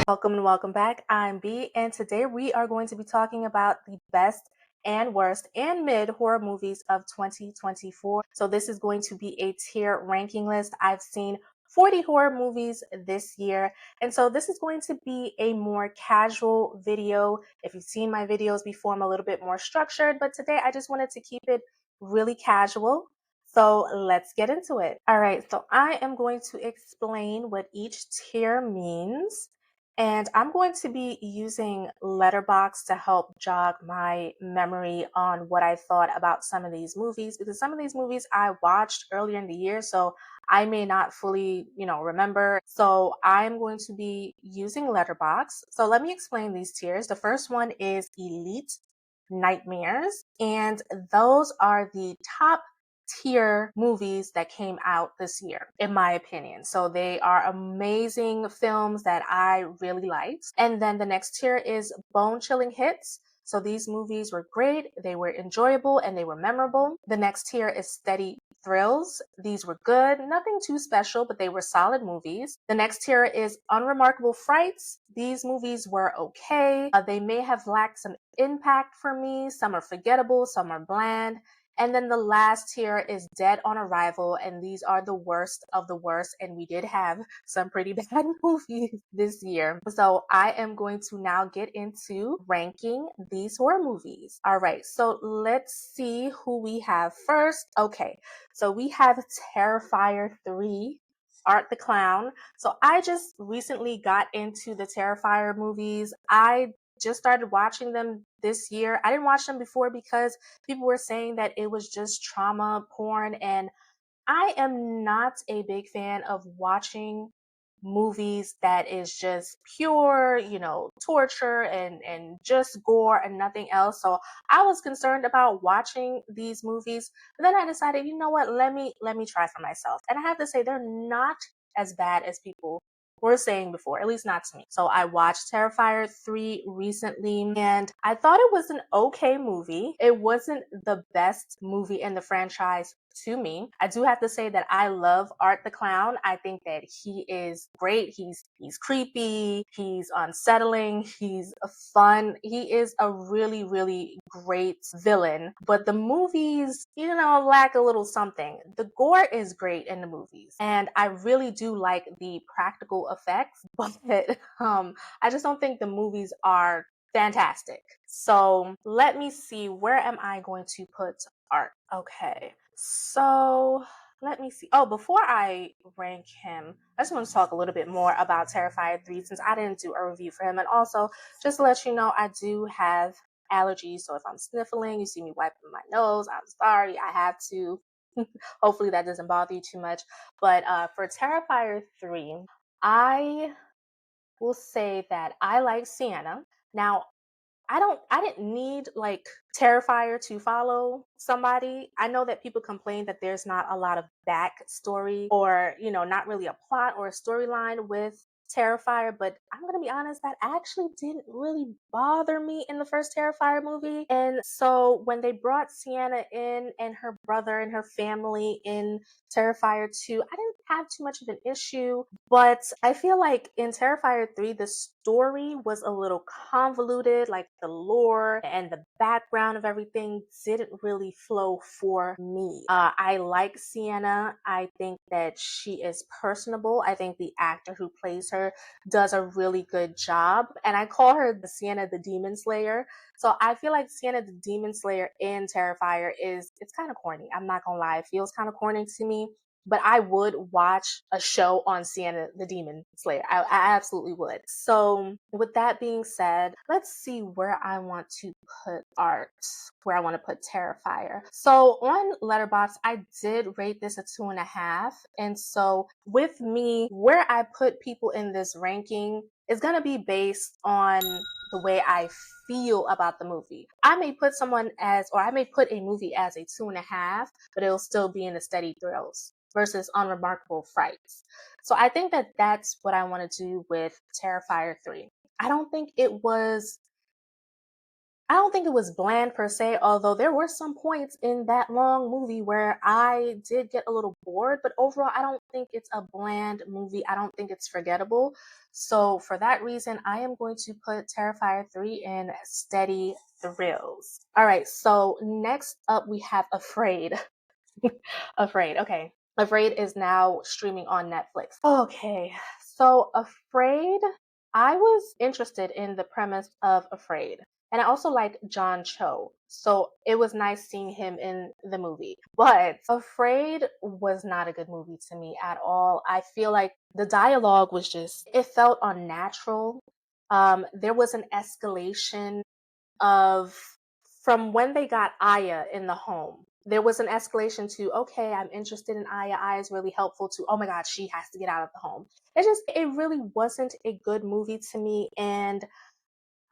Welcome and welcome back. I'm B, and today we are going to be talking about the best and worst and mid horror movies of 2024. So, this is going to be a tier ranking list. I've seen 40 horror movies this year, and so this is going to be a more casual video. If you've seen my videos before, I'm a little bit more structured, but today I just wanted to keep it really casual. So let's get into it. All right, so I am going to explain what each tier means. And I'm going to be using Letterboxd to help jog my memory on what I thought about some of these movies, because some of these movies I watched earlier in the year, so I may not fully, remember. So I'm going to be using Letterboxd. So let me explain these tiers. The first one is Elite Nightmares, and those are the top tier movies that came out this year, in my opinion. So they are amazing films that I really liked. And then the next tier is Bone Chilling Hits. So these movies were great, they were enjoyable, and they were memorable. The next tier is Steady Thrills. These were good, nothing too special, but they were solid movies. The next tier is Unremarkable Frights. These movies were okay. They may have lacked some impact for me. Some are forgettable, some are bland. And then the last tier is Dead on Arrival, and these are the worst of the worst. And we did have some pretty bad movies this year. So I am going to now get into ranking these horror movies. All right, so let's see who we have first. Okay, so we have Terrifier 3. Art the Clown. So I just recently got into the Terrifier movies. I just started watching them this year. I didn't watch them before because people were saying that it was just trauma porn, and I am not a big fan of watching movies that is just pure, torture and just gore and nothing else. So I was concerned about watching these movies, but then I decided, you know what, let me try for myself. And I have to say they're not as bad as people were saying before, at least not to me. So I watched Terrifier 3 recently, and I thought it was an okay movie. It wasn't the best movie in the franchise to me. I do have to say that I love Art the Clown. I think that he is great. He's creepy, he's unsettling, he's fun. He is a really, really great villain. But the movies, lack a little something. The gore is great in the movies, and I really do like the practical effects, but I just don't think the movies are fantastic. So let me see, where am I going to put Art? Okay. So let me see. Oh, before I rank him, I just want to talk a little bit more about Terrifier 3 since I didn't do a review for him. And also, just to let you know, I do have allergies. So if I'm sniffling, you see me wiping my nose, I'm sorry. I have to. Hopefully that doesn't bother you too much. But for Terrifier 3, I will say that I like Sienna. Now, I didn't need like Terrifier to follow somebody. I know that people complain that there's not a lot of backstory or, not really a plot or a storyline with Terrifier, but I'm going to be honest, that actually didn't really bother me in the first Terrifier movie. And so when they brought Sienna in and her brother and her family in Terrifier 2, I didn't have too much of an issue, but I feel like in Terrifier 3, the story was a little convoluted, like the lore and the background of everything didn't really flow for me. I like Sienna. I think that she is personable. I think the actor who plays her does a really good job. And I call her the Sienna the Demon Slayer. So I feel like Sienna the Demon Slayer in Terrifier it's kind of corny. I'm not gonna lie, it feels kind of corny to me, but I would watch a show on Sienna the Demon Slayer. I absolutely would. So with that being said, let's see where I want to put Art, where I want to put Terrifier. So on Letterboxd, I did rate this a 2.5. And so with me, where I put people in this ranking is going to be based on the way I feel about the movie. I may put I may put a movie as a 2.5, but it'll still be in the Steady Thrills versus Unremarkable Frights. So I think that that's what I want to do with Terrifier 3. I don't think it was I don't think it was bland per se, although there were some points in that long movie where I did get a little bored, but overall, I don't think it's a bland movie. I don't think it's forgettable. So, for that reason, I am going to put Terrifier 3 in steady thrills. All right, so next up we have Afraid. Afraid. Okay. Afraid is now streaming on Netflix. Okay. So Afraid, I was interested in the premise of Afraid. And I also like John Cho. So it was nice seeing him in the movie. But Afraid was not a good movie to me at all. I feel like the dialogue was just, it felt unnatural. There was an escalation of from when they got Aya in the home. There was an escalation to, okay, I'm interested in Aya. Aya is really helpful to, oh my God, she has to get out of the home. It really wasn't a good movie to me. And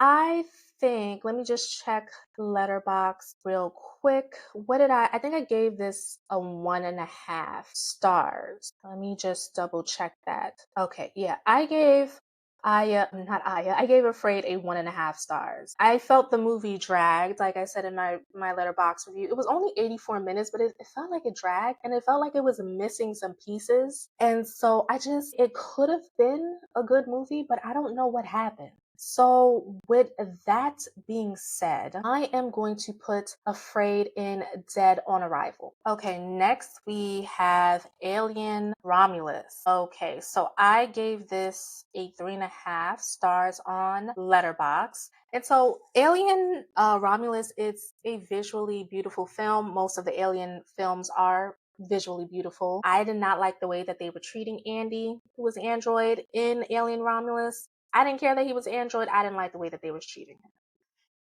I think, let me just check Letterbox real quick. I think I gave this a 1.5 stars. Let me just double check that. Okay, yeah, I gave Afraid a 1.5 stars. I felt the movie dragged, like I said in my Letterbox review. It was only 84 minutes, but it felt like it dragged and it felt like it was missing some pieces. And so it could have been a good movie, but I don't know what happened. So, with that being said, I am going to put Afraid in Dead on Arrival. Okay, next we have Alien Romulus. Okay, so I gave this a 3.5 stars on Letterbox. And so, Alien Romulus, it's a visually beautiful film. Most of the Alien films are visually beautiful. I did not like the way that they were treating Andy, who was Android in Alien Romulus. I didn't care that he was Android. I didn't like the way that they was treating him.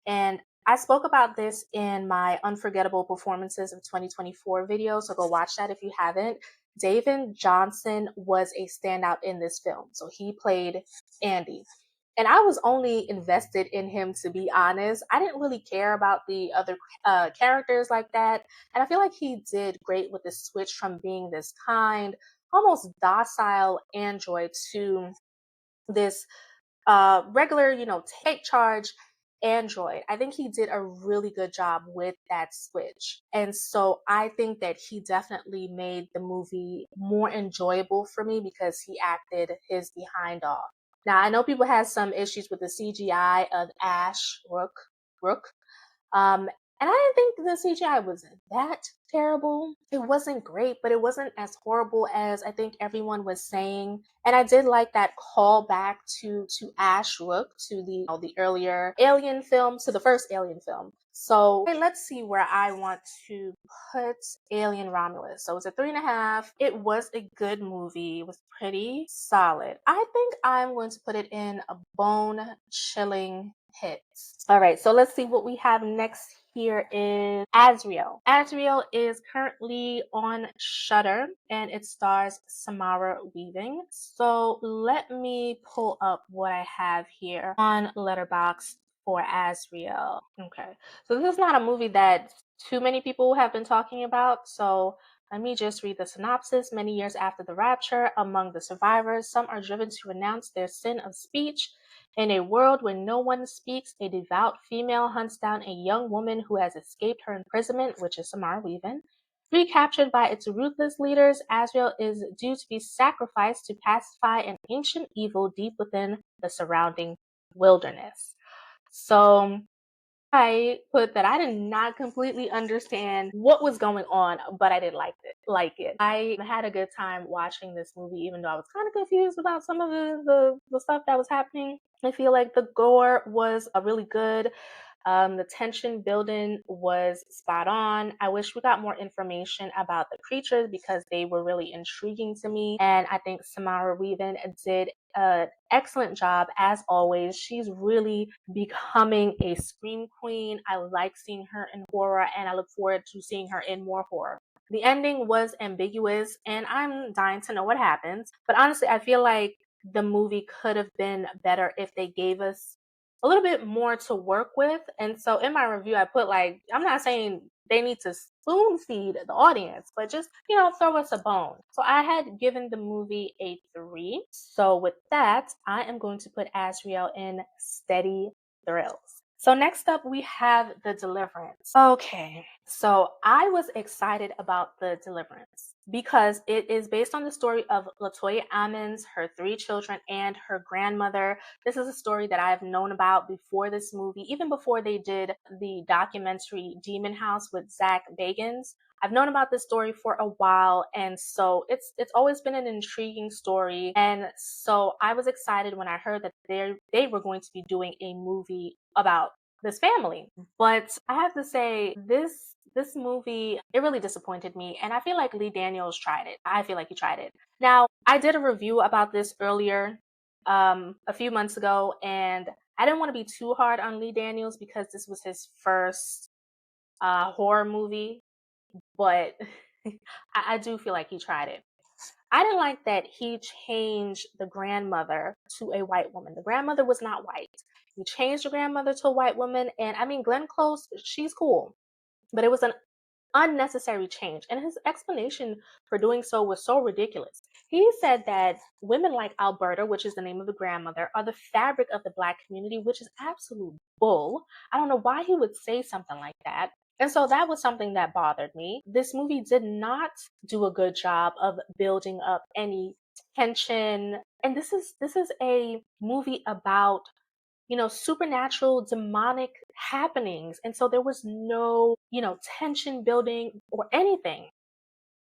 And I spoke about this in my Unforgettable Performances of 2024 video, so go watch that if you haven't. David Johnson was a standout in this film. So he played Andy. And I was only invested in him, to be honest. I didn't really care about the other characters like that. And I feel like he did great with the switch from being this kind, almost docile android to this regular, take charge Android. I think he did a really good job with that switch. And so I think that he definitely made the movie more enjoyable for me because he acted his behind off. Now, I know people had some issues with the CGI of Ash Rook, um, and I didn't think the CGI was that terrible. It wasn't great, but it wasn't as horrible as I think everyone was saying. And I did like that call back to Ash Rook, to the earlier Alien films, to the first Alien film. So let's see where I want to put Alien Romulus. So it's a 3.5. It was a good movie. It was pretty solid. I think I'm going to put it in a bone chilling hits. All right, so let's see what we have next. Here is Azrael. Azrael is currently on Shudder and it stars Samara Weaving. So let me pull up what I have here on Letterboxd for Azrael. Okay, so this is not a movie that too many people have been talking about. So let me just read the synopsis. Many years after the rapture, among the survivors, some are driven to renounce their sin of speech. In a world where no one speaks, a devout female hunts down a young woman who has escaped her imprisonment, which is Samara Weaving. Recaptured by its ruthless leaders, Azrael is due to be sacrificed to pacify an ancient evil deep within the surrounding wilderness. So I put that I did not completely understand what was going on, but I did like it. I had a good time watching this movie, even though I was kind of confused about some of the stuff that was happening. I feel like the gore was really good. The tension building was spot on. I wish we got more information about the creatures because they were really intriguing to me. And I think Samara Weaving did an excellent job as always. She's really becoming a scream queen. I like seeing her in horror and I look forward to seeing her in more horror. The ending was ambiguous and I'm dying to know what happens. But honestly, I feel like the movie could have been better if they gave us a little bit more to work with. And so in my review, I put I'm not saying they need to spoon feed the audience, but just, throw us a bone. So I had given the movie a 3. So with that, I am going to put Azrael in steady thrills. So next up, we have The Deliverance. Okay, so I was excited about The Deliverance because it is based on the story of Latoya Ammons, her three children, and her grandmother. This is a story that I've known about before this movie, even before they did the documentary Demon House with Zach Bagans. I've known about this story for a while, and so it's always been an intriguing story. And so I was excited when I heard that they were going to be doing a movie about this family. But I have to say, this movie, it really disappointed me, and I feel like Lee Daniels tried it. I feel like he tried it. Now, I did a review about this earlier, a few months ago, and I didn't want to be too hard on Lee Daniels because this was his first horror movie, but I do feel like he tried it. I didn't like that he changed the grandmother to a white woman. The grandmother was not white. He changed the grandmother to a white woman, and I mean, Glenn Close, she's cool, but it was an unnecessary change. And his explanation for doing so was so ridiculous. He said that women like Alberta, which is the name of the grandmother, are the fabric of the Black community, which is absolute bull. I don't know why he would say something like that. And so that was something that bothered me. This movie did not do a good job of building up any tension. And this is a movie about supernatural demonic happenings. And so there was no, tension building or anything.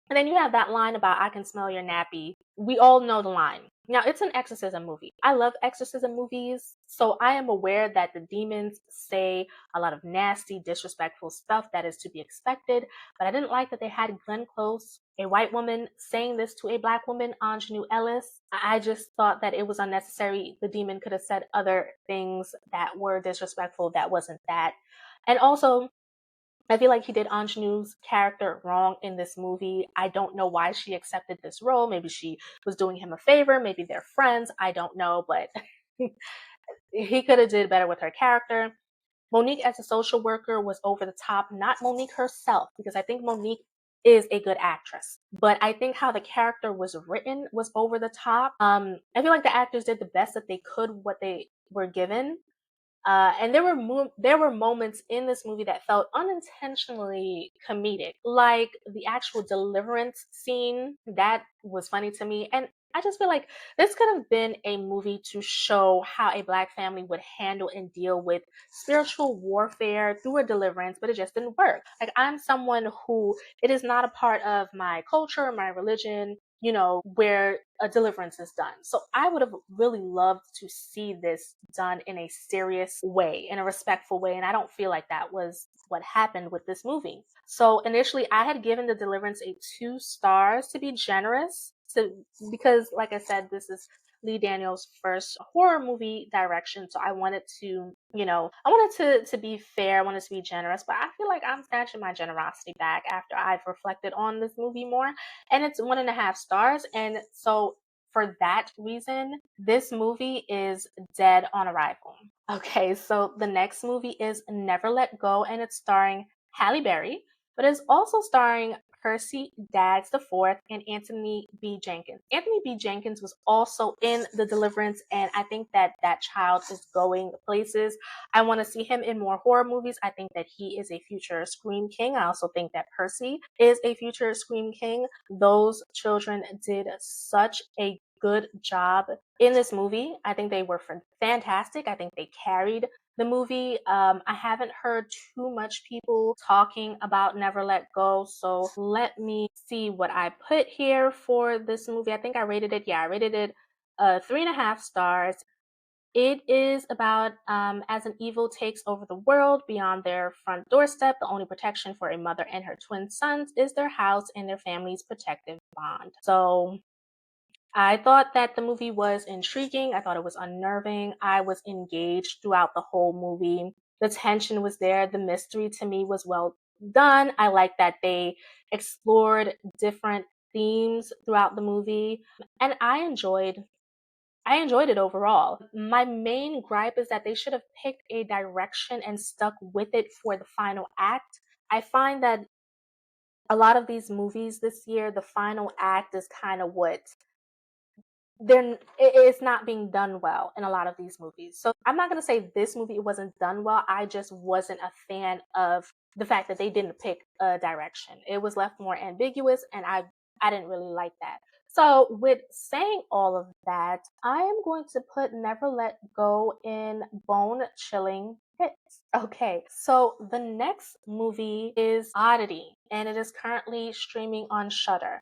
And then you have that line about I can smell your nappy. We all know the line. Now, it's an exorcism movie. I love exorcism movies, so I am aware that the demons say a lot of nasty, disrespectful stuff that is to be expected, but I didn't like that they had Glenn Close, a white woman, saying this to a Black woman, Ingenue Ellis. I just thought that it was unnecessary. The demon could have said other things that were disrespectful that wasn't that. And also, I feel like he did Ingenue's character wrong in this movie. I don't know why she accepted this role. Maybe she was doing him a favor. Maybe they're friends. I don't know, but he could have did better with her character. Monique as a social worker was over the top, not Monique herself, because I think Monique is a good actress. But I think how the character was written was over the top. I feel like the actors did the best that they could, what they were given. And there were moments in this movie that felt unintentionally comedic, like the actual deliverance scene. That was funny to me, and I just feel like this could have been a movie to show how a Black family would handle and deal with spiritual warfare through a deliverance, but it just didn't work. Like, I'm someone who, it is not a part of my culture, my religion, where a deliverance is done. So I would have really loved to see this done in a serious way, in a respectful way. And I don't feel like that was what happened with this movie. So initially, I had given The Deliverance a 2 stars to be generous, because, like I said, this is Lee Daniels' first horror movie direction. So I wanted to, I wanted to be fair, I wanted to be generous, but I feel like I'm snatching my generosity back after I've reflected on this movie more. And it's 1.5 stars. And so for that reason, this movie is dead on arrival. Okay, so the next movie is Never Let Go, and it's starring Halle Berry, but it's also starring Percy Daggs IV and Anthony B. Jenkins. Anthony B. Jenkins was also in The Deliverance, and I think that that child is going places. I want to see him in more horror movies. I think that he is a future Scream King. I also think that Percy is a future Scream King. Those children did such a good job in this movie. I think they were fantastic. I think they carried the movie. I haven't heard too much people talking about Never Let Go, so let me see what I put here for this movie. I think I rated it. Yeah, I rated it 3.5 stars. It is about as an evil takes over the world beyond their front doorstep, the only protection for a mother and her twin sons is their house and their family's protective bond. So I thought that the movie was intriguing. I thought it was unnerving. I was engaged throughout the whole movie. The tension was there. The mystery to me was well done. I like that they explored different themes throughout the movie, and I enjoyed it overall. My main gripe is that they should have picked a direction and stuck with it for the final act. I find that a lot of these movies this year, the final act is kind of what it's not being done well in a lot of these movies. So I'm not going to say this movie wasn't done well. I just wasn't a fan of the fact that they didn't pick a direction. It was left more ambiguous, and I didn't really like that. So with saying all of that, I am going to put Never Let Go in bone chilling hits. Okay, so the next movie is Oddity, and it is currently streaming on Shudder.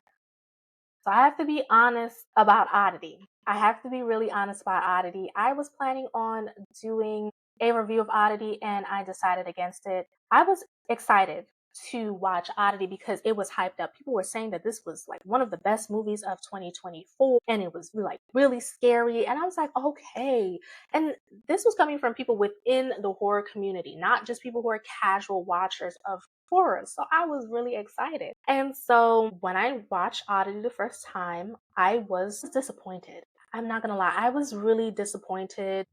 So I have to be honest about Oddity. I have to be really honest about Oddity. I was planning on doing a review of Oddity and I decided against it. I was excited to watch Oddity because it was hyped up. People were saying that this was like one of the best movies of 2024 and it was like really scary. And I was like, okay. And this was coming from people within the horror community, not just people who are casual watchers of horror. So I was really excited. And so when I watched Oddity the first time, I was disappointed. I'm not gonna lie, I was really disappointed.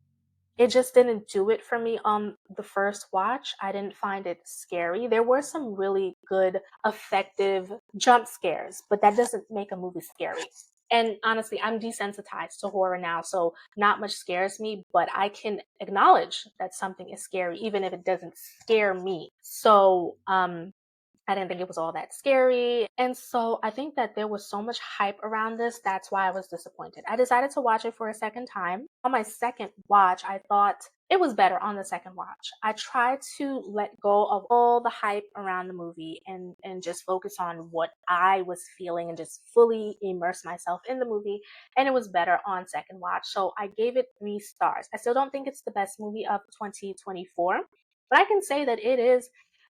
It just didn't do it for me on the first watch. I didn't find it scary. There were some really good, effective jump scares, but that doesn't make a movie scary. And honestly, I'm desensitized to horror now, so not much scares me, but I can acknowledge that something is scary, even if it doesn't scare me. So, I didn't think it was all that scary. And so I think that there was so much hype around this. That's why I was disappointed. I decided to watch it for a second time. On my second watch, I thought it was better on the second watch. I tried to let go of all the hype around the movie and just focus on what I was feeling and just fully immerse myself in the movie. And it was better on second watch. So I gave it 3 stars. I still don't think it's the best movie of 2024, but I can say that it is.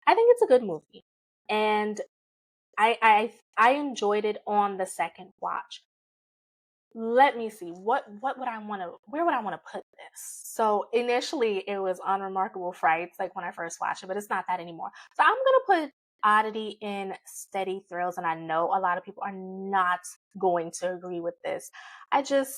I think it's a good movie and I enjoyed it on the second watch. Let me see. What would I want to where would I want to put this? So initially it was Unremarkable Frights, like when I first watched it, but it's not that anymore. So I'm gonna put Oddity in Steady Thrills, and I know a lot of people are not going to agree with this.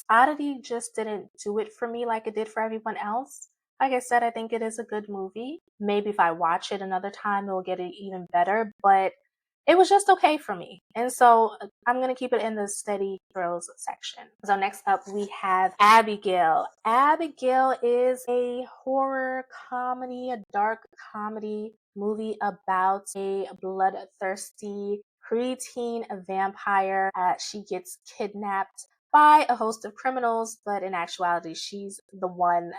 Oddity just didn't do it for me like it did for everyone else. Like I said, I think it is a good movie. Maybe if I watch it another time, it will get it even better, but it was just okay for me. And so I'm going to keep it in the steady thrills section. So next up we have Abigail. Abigail is a horror comedy, a dark comedy movie about a bloodthirsty preteen vampire. She gets kidnapped by a host of criminals, but in actuality, she's the one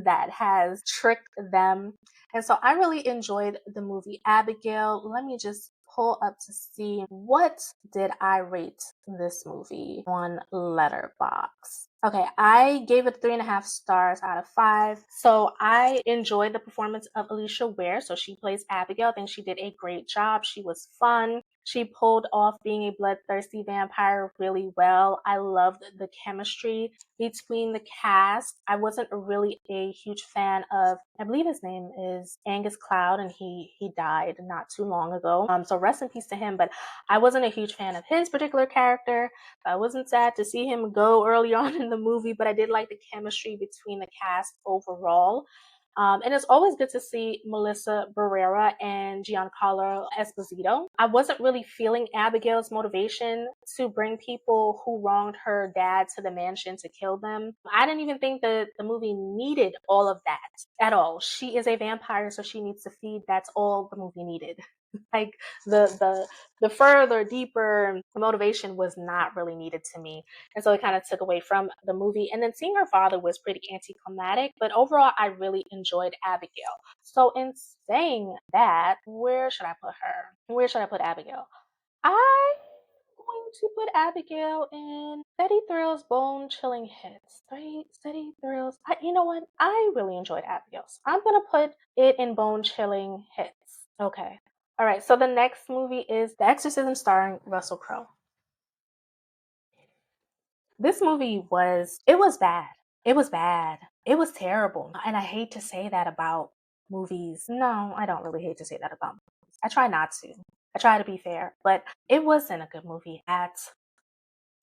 that has tricked them. And so I really enjoyed the movie Abigail. Let me just pull up to see what did I rate this movie on Letterboxd. Okay, I gave it 3.5 stars out of 5. So I enjoyed the performance of Alicia Ware. So she plays Abigail. I think she did a great job. She was fun. She pulled off being a bloodthirsty vampire really well. I loved the chemistry between the cast. I wasn't really a huge fan of, I believe his name is Angus Cloud, and he died not too long ago. So rest in peace to him. But I wasn't a huge fan of his particular character. I wasn't sad to see him go early on in the movie, but I did like the chemistry between the cast overall. And it's always good to see Melissa Barrera and Giancarlo Esposito. I wasn't really feeling Abigail's motivation to bring people who wronged her dad to the mansion to kill them. I didn't even think that the movie needed all of that at all. She is a vampire, so she needs to feed. That's all the movie needed. Like the further, deeper motivation was not really needed to me. And so it kind of took away from the movie. And then seeing her father was pretty anticlimactic, but overall, I really enjoyed Abigail. So in saying that, where should I put her? Where should I put Abigail? I'm going to put Abigail in Steady Thrills, Bone Chilling Hits. Steady Thrills. You know what? I really enjoyed Abigail. So I'm going to put it in Bone Chilling Hits. Okay. All right. So the next movie is The Exorcism starring Russell Crowe. This movie it was bad. It was bad. It was terrible. And I hate to say that about movies. No, I don't really hate to say that about movies. I try not to. I try to be fair, but it wasn't a good movie at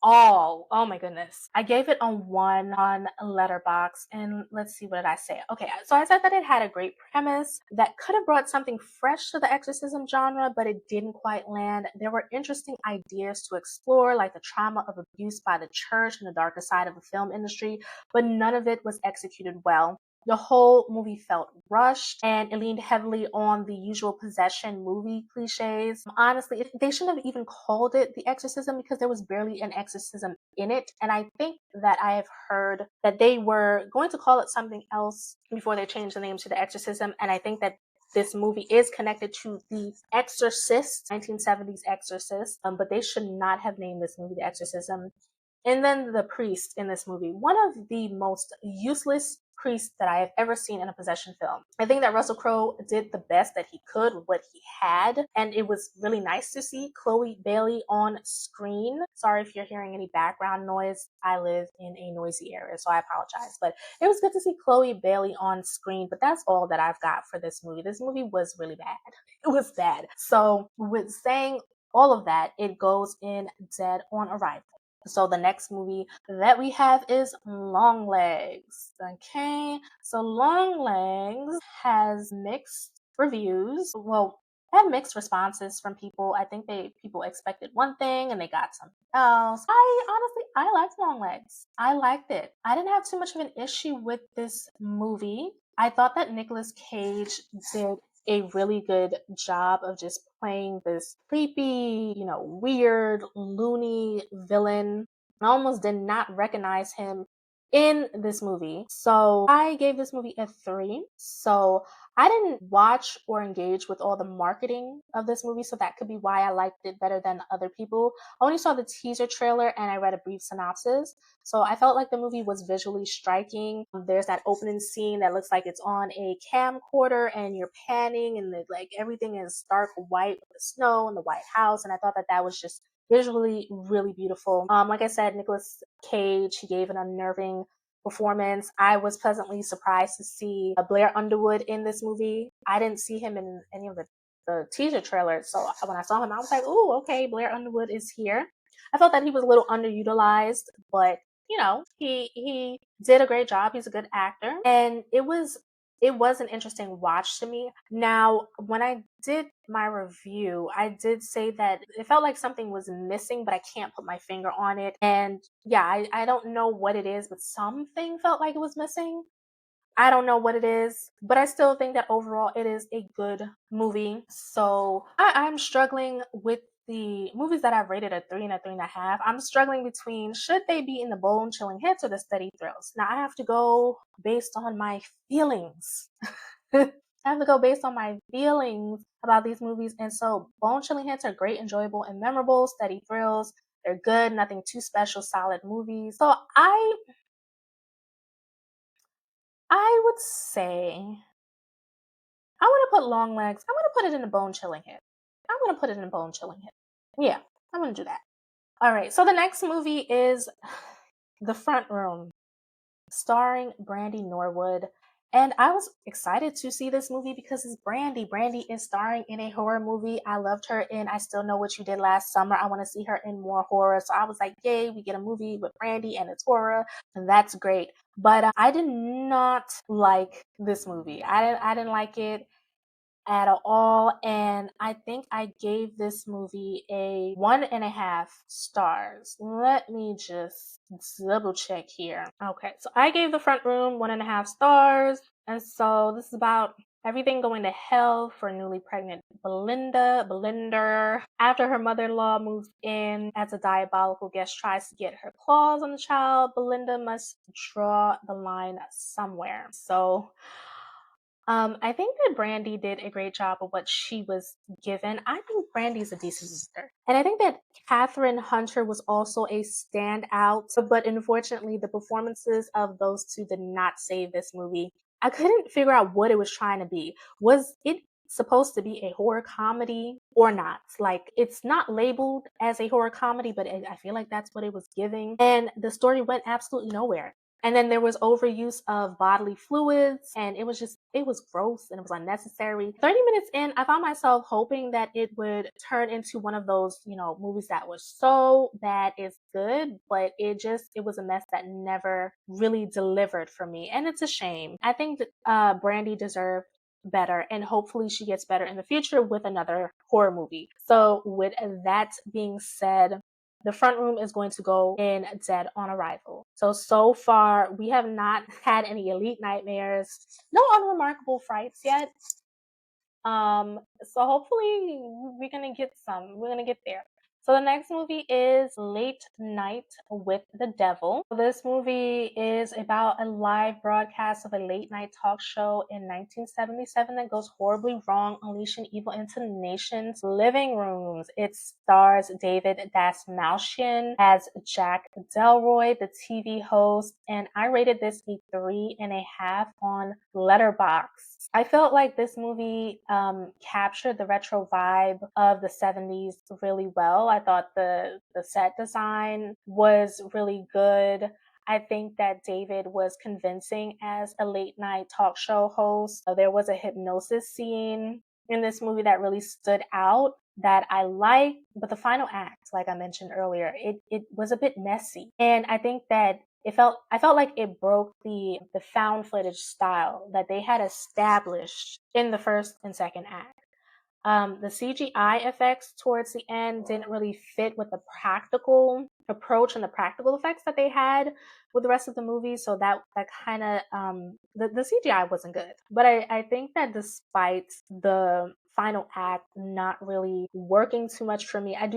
all. Oh my goodness. I gave it a 1 on Letterbox, and let's see, what did I say? Okay, so I said that it had a great premise that could have brought something fresh to the exorcism genre, but it didn't quite land. There were interesting ideas to explore, like the trauma of abuse by the church and the darker side of the film industry, but none of it was executed well. The whole movie felt rushed and it leaned heavily on the usual possession movie cliches. Honestly, they shouldn't have even called it The Exorcism because there was barely an exorcism in it. And I think that I have heard that they were going to call it something else before they changed the name to The Exorcism. And I think that this movie is connected to The Exorcist, 1970s Exorcist, but they should not have named this movie The Exorcism. And then the priest in this movie, one of the most useless priests that I have ever seen in a possession film. I think that Russell Crowe did the best that he could with what he had, and it was really nice to see Chloe Bailey on screen. Sorry if you're hearing any background noise. I live in a noisy area, so I apologize. But it was good to see Chloe Bailey on screen, but that's all that I've got for this movie. This movie was really bad. It was bad. So with saying all of that, it goes in Dead on Arrival. So the next movie that we have is Longlegs. Okay, so Longlegs has mixed reviews. Well, had mixed responses from people. I think people expected one thing and they got something else. I liked Longlegs. I liked it. I didn't have too much of an issue with this movie. I thought that Nicolas Cage did a really good job of just playing this creepy, weird, loony villain. I almost did not recognize him in this movie. So I gave this movie a 3. So I didn't watch or engage with all the marketing of this movie, so that could be why I liked it better than other people. I only saw the teaser trailer and I read a brief synopsis. So I felt like the movie was visually striking. There's that opening scene that looks like it's on a camcorder and you're panning and like everything is stark white with the snow and the White House. And I thought that that was just visually really beautiful. Like I said, Nicolas Cage, he gave an unnerving performance. I was pleasantly surprised to see Blair Underwood in this movie. I didn't see him in any of the teaser trailers, so when I saw him, I was like, "Oh, okay, Blair Underwood is here." I felt that he was a little underutilized, but he did a great job. He's a good actor, and it was an interesting watch to me. Now, when I did my review, I did say that it felt like something was missing, but I can't put my finger on it. And yeah, I don't know what it is, but something felt like it was missing. I don't know what it is, but I still think that overall it is a good movie. So I'm struggling with the movies that I've rated a 3 and a 3.5. I'm struggling between should they be in the bone chilling hits or the steady thrills. Now I have to go based on my feelings. I have to go based on my feelings about these movies. And so bone chilling hits are great, enjoyable, and memorable. Steady thrills, they're good, nothing too special, solid movies. So I would say I want to put Longlegs. I want to put it in a bone chilling hit. I'm going to put it in a bone chilling hit. Yeah, I'm going to do that. All right. So the next movie is The Front Room, starring Brandy Norwood. And I was excited to see this movie because it's Brandy. Brandy is starring in a horror movie. I loved her in I Still Know What You Did Last Summer. I want to see her in more horror. So I was like, yay, we get a movie with Brandy and it's horror. And that's great. But I did not like this movie. I didn't like it at all. And I think I gave this movie a 1.5 stars. Let me just double check here. Okay, so I gave The Front Room 1.5 stars. And so this is about everything going to hell for newly pregnant Belinda. After her mother-in-law moves in as a diabolical guest tries to get her claws on the child, Belinda must draw the line somewhere. So I think that Brandy did a great job of what she was given. I think Brandy's a decent actor. And I think that Catherine Hunter was also a standout, but unfortunately, the performances of those two did not save this movie. I couldn't figure out what it was trying to be. Was it supposed to be a horror comedy or not? Like, it's not labeled as a horror comedy, but I feel like that's what it was giving. And the story went absolutely nowhere. And then there was overuse of bodily fluids, and it was gross and it was unnecessary. 30 minutes in, I found myself hoping that it would turn into one of those, movies that was so bad it's good, but it was a mess that never really delivered for me. And it's a shame. I think that Brandy deserved better, and hopefully she gets better in the future with another horror movie. So with that being said, the front room is going to go in Dead on Arrival. So far, we have not had any elite nightmares, no unremarkable frights yet. So hopefully we're gonna get some. We're gonna get there. So the next movie is Late Night with the Devil. This movie is about a live broadcast of a late night talk show in 1977 that goes horribly wrong, unleashing evil into the nation's living rooms. It stars David Dasmalchian as Jack Delroy, the TV host, and I rated this a 3.5 on Letterboxd. I felt like this movie captured the retro vibe of the 70s really well. I thought the set design was really good. I think that David was convincing as a late night talk show host. There was a hypnosis scene in this movie that really stood out that I liked, but the final act, like I mentioned earlier, it was a bit messy. And I think that I felt like it broke the found footage style that they had established in the first and second act. The CGI effects towards the end didn't really fit with the practical approach and the practical effects that they had with the rest of the movie. So that kind of the CGI wasn't good. But I think that despite the final act not really working too much for me, I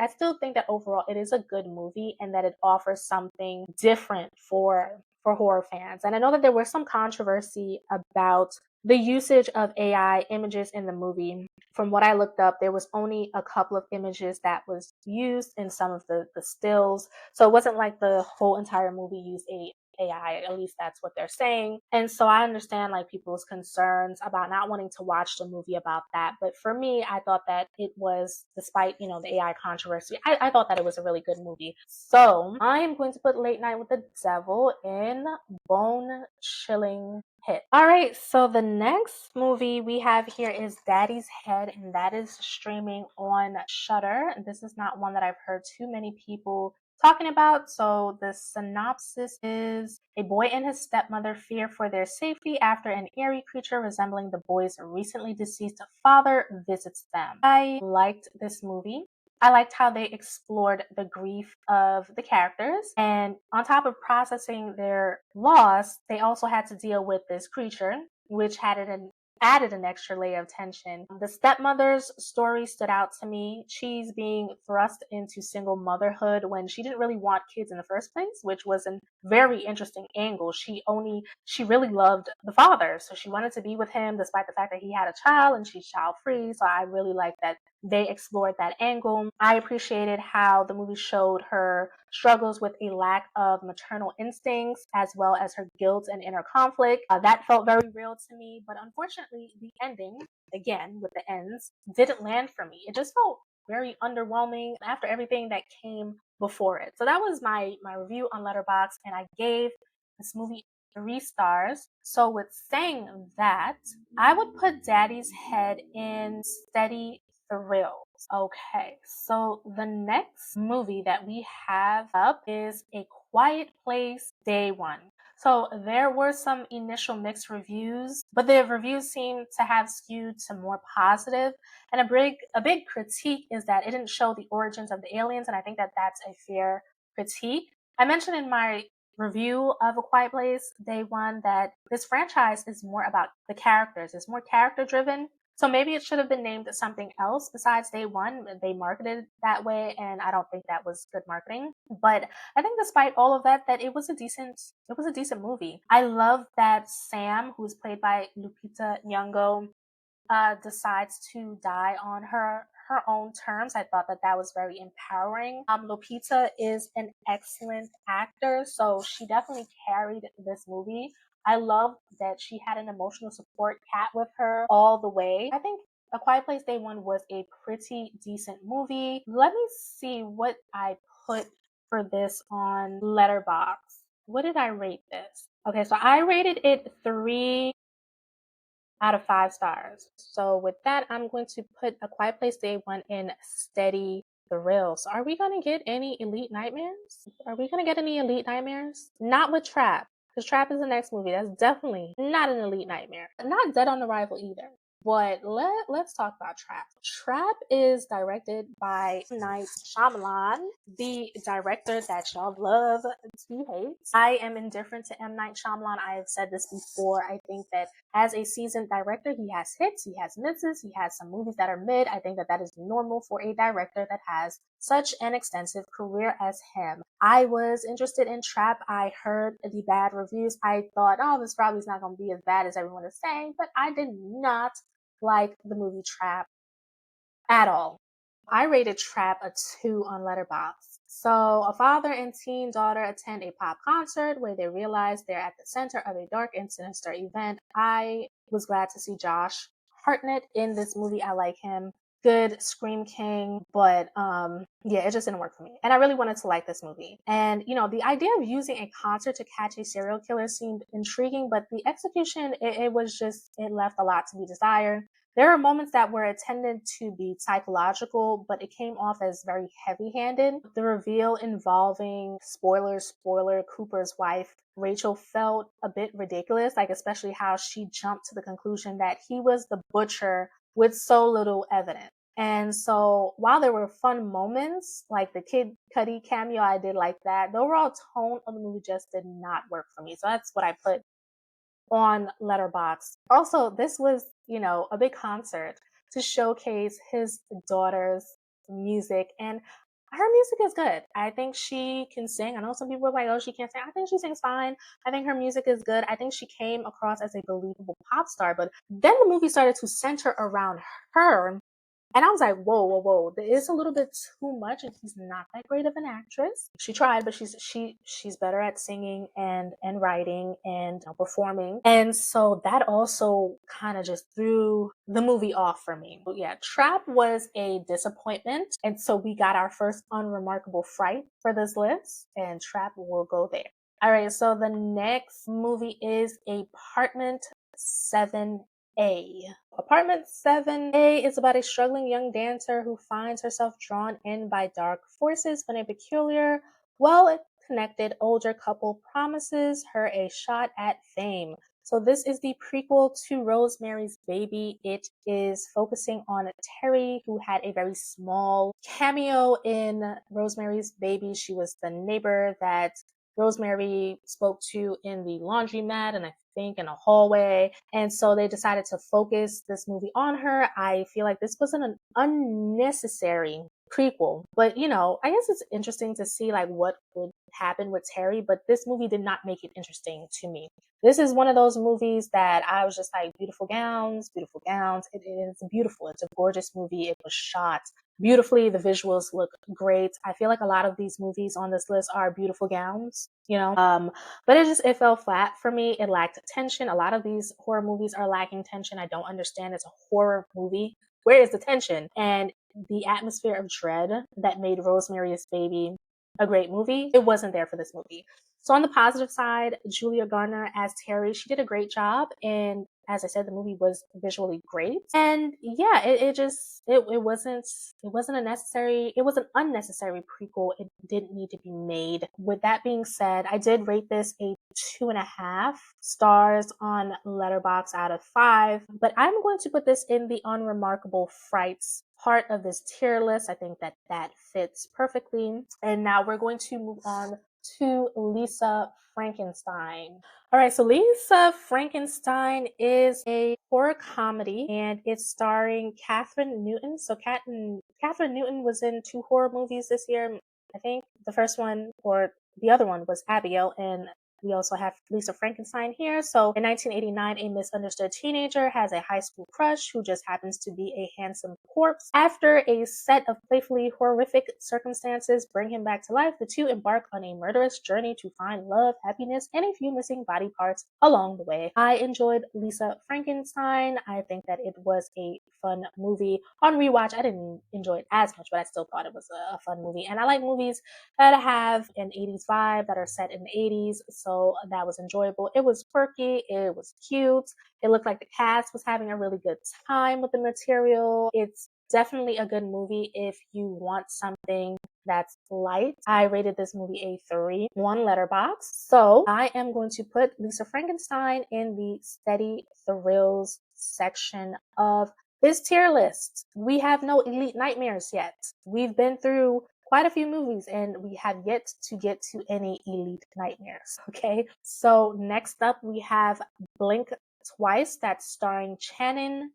still think that overall it is a good movie and that it offers something different for horror fans. And I know that there was some controversy about the usage of AI images in the movie. From what I looked up, there was only a couple of images that was used in some of the stills. So it wasn't like the whole entire movie used AI, at least that's what they're saying. And so I understand like people's concerns about not wanting to watch the movie about that. But for me, I thought that it was, despite, the AI controversy, I thought that it was a really good movie. So I am going to put Late Night with the Devil in bone chilling hit. All right, so the next movie we have here is Daddy's Head, and that is streaming on Shudder. This is not one that I've heard too many people talking about. So the synopsis is: a boy and his stepmother fear for their safety after an eerie creature resembling the boy's recently deceased father visits them. I liked this movie. I liked how they explored the grief of the characters, and on top of processing their loss, they also had to deal with this creature, which added an extra layer of tension. The stepmother's story stood out to me. She's being thrust into single motherhood when she didn't really want kids in the first place, which was a very interesting angle. She really loved the father, so she wanted to be with him despite the fact that he had a child and she's child free. So I really like that they explored that angle. I appreciated how the movie showed her struggles with a lack of maternal instincts, as well as her guilt and inner conflict. That felt very real to me, but unfortunately, the ending, again with the ends, didn't land for me. It just felt very underwhelming after everything that came before it. So that was my review on Letterboxd, and I gave this movie 3 stars. So with saying that, I would put Daddy's Head in steady thrills. Okay, so the next movie that we have up is A Quiet Place Day One. So there were some initial mixed reviews, but the reviews seem to have skewed to more positive. And a big critique is that it didn't show the origins of the aliens, and I think that that's a fair critique. I mentioned in my review of A Quiet Place Day One that this franchise is more about the characters. It's more character driven. So maybe it should have been named something else besides Day One. They marketed it that way, and I don't think that was good marketing. But I think despite all of that, that it was a decent movie. I love that Sam, who's played by Lupita Nyong'o, decides to die on her own terms. I thought that that was very empowering. Lupita is an excellent actor, so she definitely carried this movie. I love that she had an emotional support cat with her all the way. I think A Quiet Place Day One was a pretty decent movie. Let me see what I put for this on Letterboxd. what did I rate this? Okay, so I rated it 3 out of 5 stars. So with that, I'm going to put A Quiet Place Day 1 in steady thrill. So are we gonna get any Elite Nightmares? Are we gonna get any Elite Nightmares? Not with Trap, because Trap is the next movie. That's definitely not an Elite Nightmare. Not Dead on Arrival either. But let's talk about Trap. Trap is directed by M. Night Shyamalan, the director that y'all love to hate. I am indifferent to M. Night Shyamalan. I have said this before. I think that as a seasoned director, he has hits, he has misses, he has some movies that are mid. I think that that is normal for a director that has such an extensive career as him. I was interested in Trap. I heard the bad reviews. I thought, oh, this probably is not going to be as bad as everyone is saying, but I did not like the movie Trap at all. I rated Trap a 2 on Letterboxd. So, a father and teen daughter attend a pop concert where they realize they're at the center of a dark and sinister event. I was glad to see Josh Hartnett in this movie. I like him. Good Scream King, but yeah, it just didn't work for me. And I really wanted to like this movie. And the idea of using a concert to catch a serial killer seemed intriguing, but the execution, it left a lot to be desired. There are moments that were intended to be psychological, but it came off as very heavy-handed. The reveal involving spoiler, Cooper's wife, Rachel, felt a bit ridiculous, like especially how she jumped to the conclusion that he was the butcher with so little evidence. And so while there were fun moments, like the Kid Cudi cameo, I did like that. The overall tone of the movie just did not work for me. So that's what I put on Letterboxd. Also, this was, a big concert to showcase his daughter's music, and her music is good. I think she can sing. I know some people are like, oh, she can't sing. I think she sings fine. I think her music is good. I think she came across as a believable pop star, but then the movie started to center around her. And I was like, whoa, whoa, whoa. It's a little bit too much, and she's not that great of an actress. She tried, but she's better at singing and writing and performing. And so that also kind of just threw the movie off for me. But yeah, Trap was a disappointment. And so we got our first unremarkable fright for this list, and Trap will go there. All right, so the next movie is Apartment 7A. Apartment 7A is about a struggling young dancer who finds herself drawn in by dark forces when a peculiar, well-connected older couple promises her a shot at fame. So this is the prequel to Rosemary's Baby. It is focusing on Terry, who had a very small cameo in Rosemary's Baby. She was the neighbor that Rosemary spoke to in the laundromat and I think in a hallway. And so they decided to focus this movie on her. I feel like this was an unnecessary prequel, but I guess it's interesting to see like what would happen with Terry, but this movie did not make it interesting to me. This is one of those movies that I was just like, beautiful gowns, beautiful gowns. It is beautiful. It's a gorgeous movie. It was shot beautifully. The visuals look great. I feel like a lot of these movies on this list are beautiful gowns, but it fell flat for me. It lacked tension. A lot of these horror movies are lacking tension. I don't understand. It's a horror movie. Where is the tension? And the atmosphere of dread that made Rosemary's Baby a great movie, it wasn't there for this movie. So on the positive side, Julia Garner as Terry, she did a great job. And as I said, the movie was visually great. And yeah, it wasn't it was an unnecessary prequel. It didn't need to be made. With that being said, I did rate this a 2.5 stars on Letterboxd out of 5, but I'm going to put this in the unremarkable frights part of this tier list. I think that fits perfectly. And now we're going to move on to Lisa Frankenstein. All right, so Lisa Frankenstein is a horror comedy, and it's starring Catherine Newton. So Catherine Newton was in 2 horror movies this year. I think the first one or the other one was Abigail, and We also have Lisa Frankenstein here. So in 1989, a misunderstood teenager has a high school crush who just happens to be a handsome corpse. After a set of playfully horrific circumstances bring him back to life, the two embark on a murderous journey to find love, happiness, and a few missing body parts along the way. I enjoyed Lisa Frankenstein. I think that it was a fun movie. On rewatch, I didn't enjoy it as much, but I still thought it was a fun movie. And I like movies that have an 80s vibe, that are set in the 80s, so that was enjoyable. It was quirky, it was cute, it looked like the cast was having a really good time with the material. It's definitely a good movie if you want something that's light. I rated this movie a 3 on Letterboxd. So I am going to put Lisa Frankenstein in the steady thrills section of this tier list. We have no elite nightmares yet. We've been through quite a few movies and we have yet to get to any elite nightmares. Okay, so next up we have Blink Twice, that's starring Channing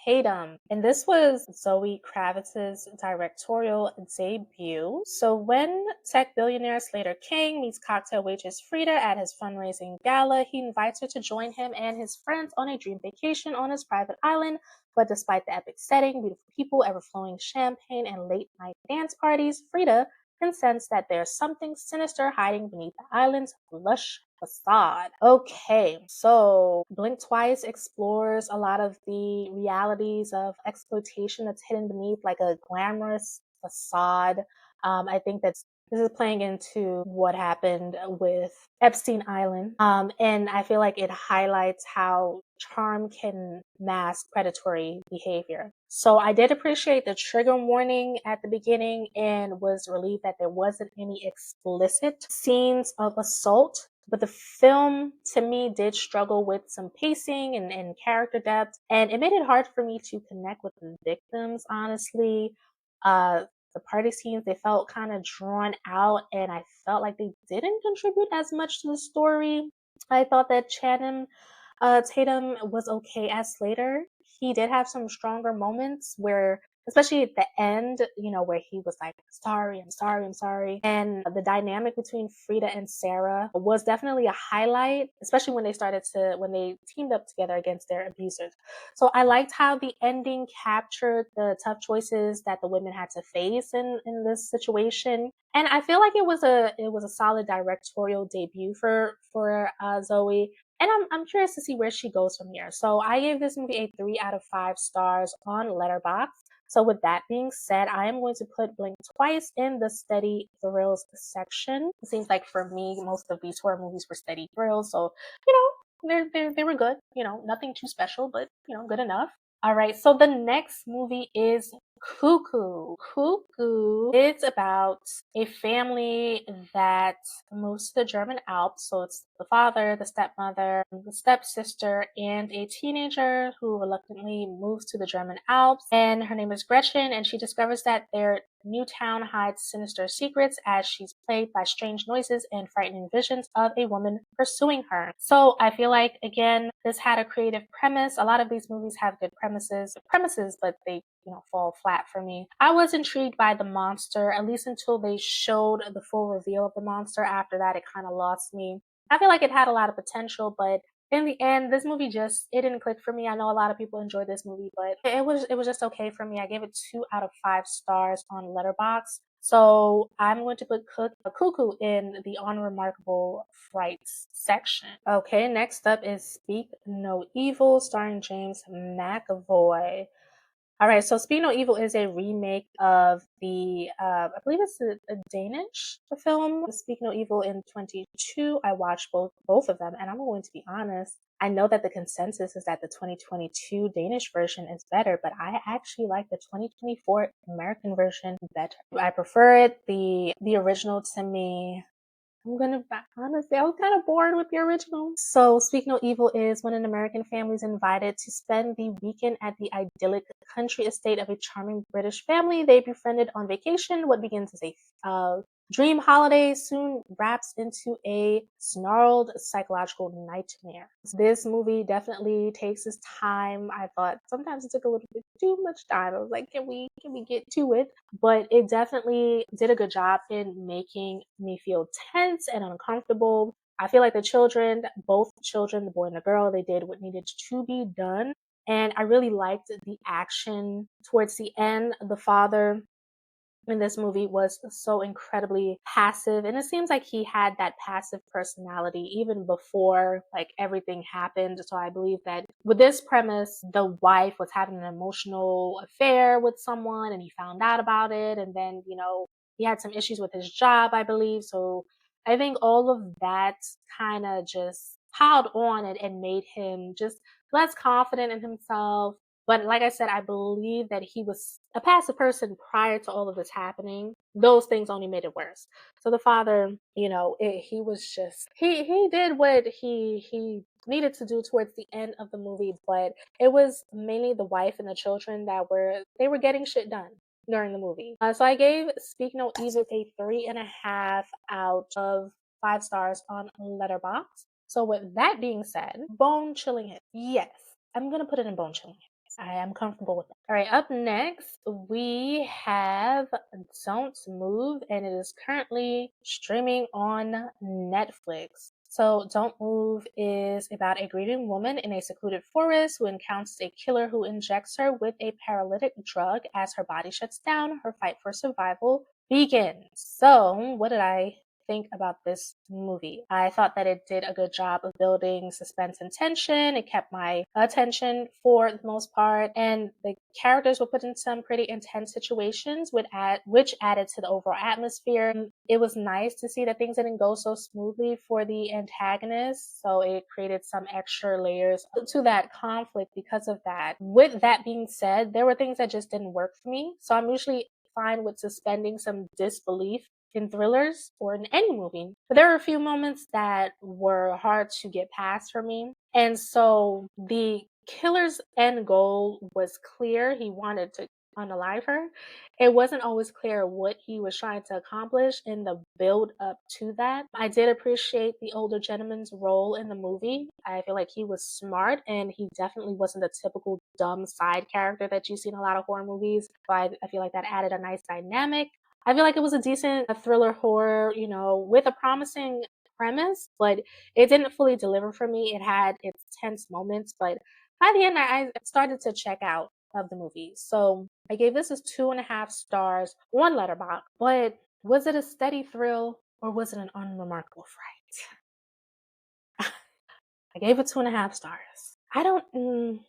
Tatum. And this was Zoe Kravitz's directorial debut. So when tech billionaire Slater King meets cocktail waitress Frida at his fundraising gala, he invites her to join him and his friends on a dream vacation on his private island. But despite the epic setting, beautiful people, ever-flowing champagne, and late-night dance parties, Frida can sense that there's something sinister hiding beneath the island's lush facade. Okay, so Blink Twice explores a lot of the realities of exploitation that's hidden beneath like a glamorous facade. I think this is playing into what happened with Epstein Island. And I feel like it highlights how charm can mask predatory behavior. So I did appreciate the trigger warning at the beginning and was relieved that there wasn't any explicit scenes of assault. But the film, to me, did struggle with some pacing and character depth, and it made it hard for me to connect with the victims, honestly. The party scenes, they felt kind of drawn out, and I felt like they didn't contribute as much to the story. I thought that Channing Tatum was okay as Slater. He did have some stronger moments where, especially at the end, where he was like, sorry, I'm sorry, I'm sorry. And the dynamic between Frida and Sarah was definitely a highlight, especially when they teamed up together against their abusers. So I liked how the ending captured the tough choices that the women had to face in this situation. And I feel like it was a solid directorial debut for Zoe. And I'm curious to see where she goes from here. So I gave this movie a 3 out of 5 stars on Letterboxd. So with that being said, I am going to put Blink Twice in the steady thrills section. It seems like for me, most of these horror movies were steady thrills. So, they were good. Nothing too special, but, good enough. All right, so the next movie is Cuckoo. Cuckoo is about a family that moves to the German Alps. So it's the father, the stepmother, the stepsister, and a teenager who reluctantly moves to the German Alps. And her name is Gretchen, and she discovers that their new town hides sinister secrets as she's plagued by strange noises and frightening visions of a woman pursuing her. So I feel like, again, this had a creative premise. A lot of these movies have good premises, but they fall flat for me. I was intrigued by the monster, at least until they showed the full reveal of the monster. After that, it kind of lost me. I feel like it had a lot of potential, but in the end, this movie it didn't click for me. I know a lot of people enjoyed this movie, but it was just okay for me. I gave it 2 out of 5 stars on Letterboxd. So I'm going to put Cuckoo in the unremarkable frights section. Okay, next up is Speak No Evil, starring James McAvoy. All right, so Speak No Evil is a remake of I believe it's a Danish film, Speak No Evil in 22. I watched both of them, and I'm going to be honest. I know that the consensus is that the 2022 Danish version is better, but I actually like the 2024 American version better. I prefer it. The original to me, I'm gonna be honest, I was kind of bored with the original. So, Speak No Evil is when an American family is invited to spend the weekend at the idyllic country estate of a charming British family they befriended on vacation. What begins as a dream holiday soon wraps into a snarled psychological nightmare. This movie definitely takes its time. I thought sometimes it took a little bit too much time. I was like, can we get to it? But it definitely did a good job in making me feel tense and uncomfortable. I feel like the children, both children, the boy and the girl, they did what needed to be done. And I really liked the action towards the end. The father in this movie was so incredibly passive, and it seems like he had that passive personality even before like everything happened. So I believe that with this premise, the wife was having an emotional affair with someone and he found out about it, and then he had some issues with his job, I believe. So I think all of that kind of just piled on it and made him just less confident in himself. But like I said, I believe that he was a passive person prior to all of this happening. Those things only made it worse. So the father, he was just he did what he needed to do towards the end of the movie, but it was mainly the wife and the children that were getting shit done during the movie. So I gave Speak No Evil a 3.5 out of 5 stars on Letterboxd. So with that being said, bone chilling hit. Yes, I'm gonna put it in bone chilling hit. I am comfortable with it. All right, up next, we have Don't Move, and it is currently streaming on Netflix. So, Don't Move is about a grieving woman in a secluded forest who encounters a killer who injects her with a paralytic drug. As her body shuts down, her fight for survival begins. So, what did I think about this movie? I thought that it did a good job of building suspense and tension. It kept my attention for the most part, and the characters were put in some pretty intense situations, which added to the overall atmosphere. It was nice to see that things didn't go so smoothly for the antagonist, so it created some extra layers to that conflict because of that. With that being said, there were things that just didn't work for me, so I'm usually fine with suspending some disbelief in thrillers or in any movie. But there were a few moments that were hard to get past for me. And so the killer's end goal was clear. He wanted to unalive her. It wasn't always clear what he was trying to accomplish in the build up to that. I did appreciate the older gentleman's role in the movie. I feel like he was smart and he definitely wasn't the typical dumb side character that you see in a lot of horror movies. So I feel like that added a nice dynamic. I feel like it was a decent thriller horror, with a promising premise, but it didn't fully deliver for me. It had its tense moments, but by the end, I started to check out of the movie. So I gave this as 2.5 stars on Letterboxd. But was it a steady thrill or was it an unremarkable fright? I gave it 2.5 stars. I don't know.